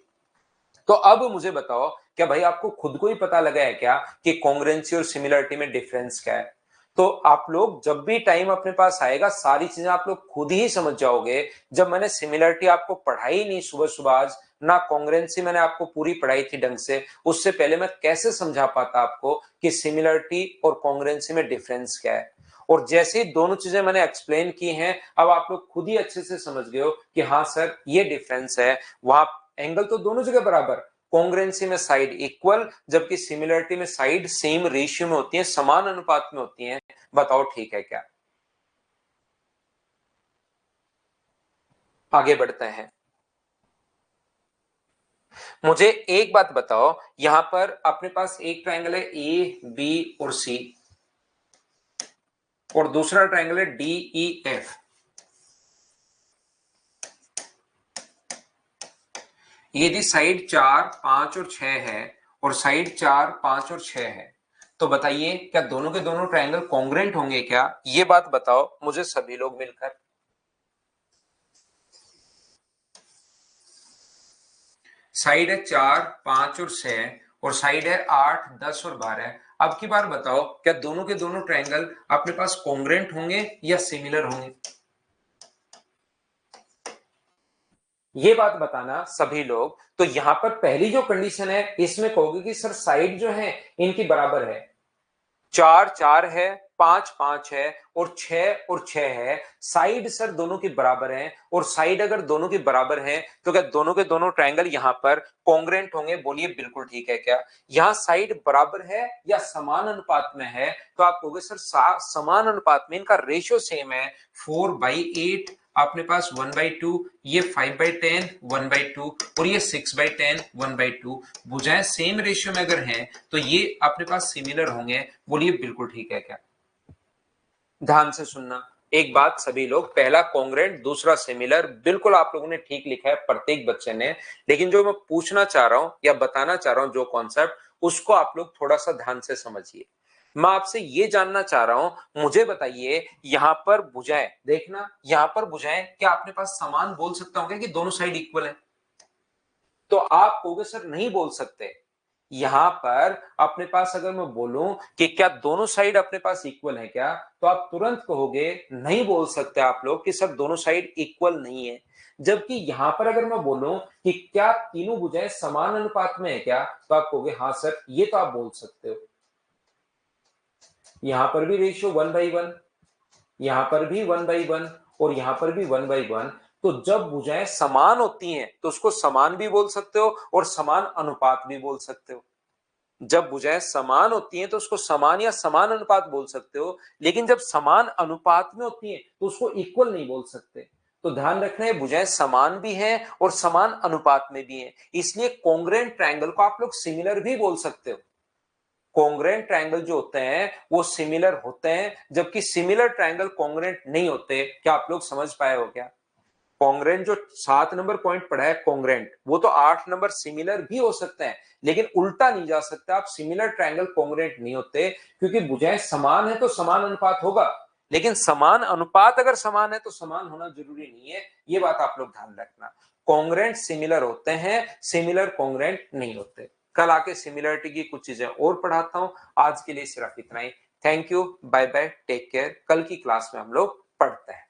तो अब मुझे बताओ, क्या भाई आपको खुद को ही पता लगा है क्या कि कॉन्ग्रुएंसी और सिमिलरिटी में डिफरेंस क्या है? तो आप लोग जब भी टाइम अपने पास आएगा सारी चीजें आप लोग खुद ही समझ जाओगे। जब मैंने सिमिलरिटी आपको पढ़ाई नहीं सुबह सुबह आज, ना कॉन्ग्रुएंसी मैंने आपको पूरी पढ़ाई थी ढंग से, उससे पहले मैं कैसे समझा पाता आपको कि सिमिलरिटी और कॉन्ग्रुएंसी में डिफरेंस क्या है। और जैसे ही दोनों चीजें मैंने एक्सप्लेन की हैं, अब आप लोग खुद ही अच्छे से समझ गए हो कि हाँ सर ये डिफरेंस है। वहां एंगल तो दोनों जगह बराबर, कॉन्ग्रुएंसी में साइड इक्वल, जबकि सिमिलरिटी में साइड सेम रेशियो में होती है, समान अनुपात में होती है। बताओ ठीक है क्या? आगे बढ़ते हैं। मुझे एक बात बताओ, यहां पर अपने पास एक ट्रायंगल है ए बी और सी, और दूसरा ट्रायंगल है डी ई एफ। यदि साइड 4, 5 और 6 है और साइड 4, 5 और 6 है, तो बताइए क्या दोनों के दोनों ट्रायंगल कॉन्ग्रुएंट होंगे क्या? ये बात बताओ मुझे सभी लोग मिलकर। साइड है 4, 5 और 6 और साइड है 8, 10 और 12। अब की बार बताओ क्या दोनों के दोनों ट्रायंगल अपने पास कॉन्ग्रुएंट होंगे या सिमिलर होंगे? ये बात बताना सभी लोग। तो यहां पर पहली जो कंडीशन है इसमें कहोगे कि सर साइड जो है इनकी बराबर है, 4 4 है, 5 5 है और 6 है। साइड सर दोनों की बराबर है, और साइड अगर दोनों की बराबर है तो क्या दोनों के दोनों ट्रायंगल यहां पर कॉन्ग्रुएंट होंगे? बोलिए बिल्कुल ठीक है क्या? यहां साइड बराबर है या समान अनुपात में है? तो आप कहोगे सर समान अनुपात में, इनका रेशियो सेम है। 4/8 अपने पास 1/2, ये 5/10 1/2 और ये 6/10 1/2। भुजाएं सेम रेशियो में अगर हैं तो ये अपने पास सिमिलर होंगे। बोलिए बिल्कुल ठीक है क्या? ध्यान से सुनना एक बात सभी लोग, पहला कॉन्ग्रुएंट दूसरा सिमिलर, बिल्कुल आप लोगों ने ठीक लिखा है प्रत्येक बच्चे ने। लेकिन जो मैं पूछना चाह रहा हूं या बताना चाह रहा हूं जो कॉन्सेप्ट, उसको आप लोग थोड़ा सा ध्यान से समझिए। मैं आपसे ये जानना चाह रहा हूं, मुझे बताइए यहां पर भुजाएं देखना, यहां पर भुजाएं क्या अपने पास समान बोल सकता हूं क्या कि दोनों साइड इक्वल है? तो आप कहोगे सर नहीं बोल सकते। यहां पर अपने पास अगर मैं बोलूं कि क्या दोनों साइड अपने पास इक्वल है क्या, तो आप तुरंत कहोगे नहीं बोल सकते आप लोग कि सर दोनों साइड इक्वल नहीं है। जबकि यहां पर अगर मैं बोलूं कि क्या तीनों भुजाएं समान अनुपात में है क्या, तो आप कहोगे हाँ सर, ये तो आप बोल सकते हो। यहां पर भी रेशियो 1/1, यहां पर भी 1/1 और यहां पर भी 1/1। तो जब भुजाएं समान होती हैं तो उसको समान भी बोल सकते हो और समान अनुपात भी बोल सकते हो। जब भुजाएं समान होती हैं तो उसको समान या समान अनुपात बोल सकते हो, लेकिन जब समान अनुपात में होती हैं तो उसको इक्वल नहीं बोल सकते। तो ध्यान रखना है, भुजाएं समान भी हैं और समान अनुपात में भी हैं, इसलिए कॉन्ग्रुएंट ट्रायंगल को आप लोग सिमिलर भी बोल सकते हो। कॉन्ग्रुएंट ट्रायंगल जो होते हैं वो सिमिलर होते हैं, जबकि सिमिलर ट्रायंगल कॉन्ग्रुएंट नहीं होते। क्या आप लोग समझ पाए हो क्या? कॉन्ग्रुएंट जो 7 नंबर पॉइंट पढ़ा है कॉन्ग्रुएंट, वो तो 8 नंबर सिमिलर भी हो सकते हैं, लेकिन उल्टा नहीं जा सकता। आप सिमिलर ट्रायंगल कॉन्ग्रुएंट नहीं होते, क्योंकि भुजाएं समान है तो समान अनुपात होगा, लेकिन समान अनुपात अगर समान है तो समान होना जरूरी नहीं है। ये बात आप लोग ध्यान रखना। कॉन्ग्रुएंट सिमिलर होते हैं, सिमिलर कॉन्ग्रुएंट नहीं होते। कल आके सिमिलरिटी की कुछ चीजें और पढ़ाता हूं। आज के लिए सिर्फ इतना ही। Thank you, bye bye, take care. कल की क्लास में हम लोग पढ़ते हैं।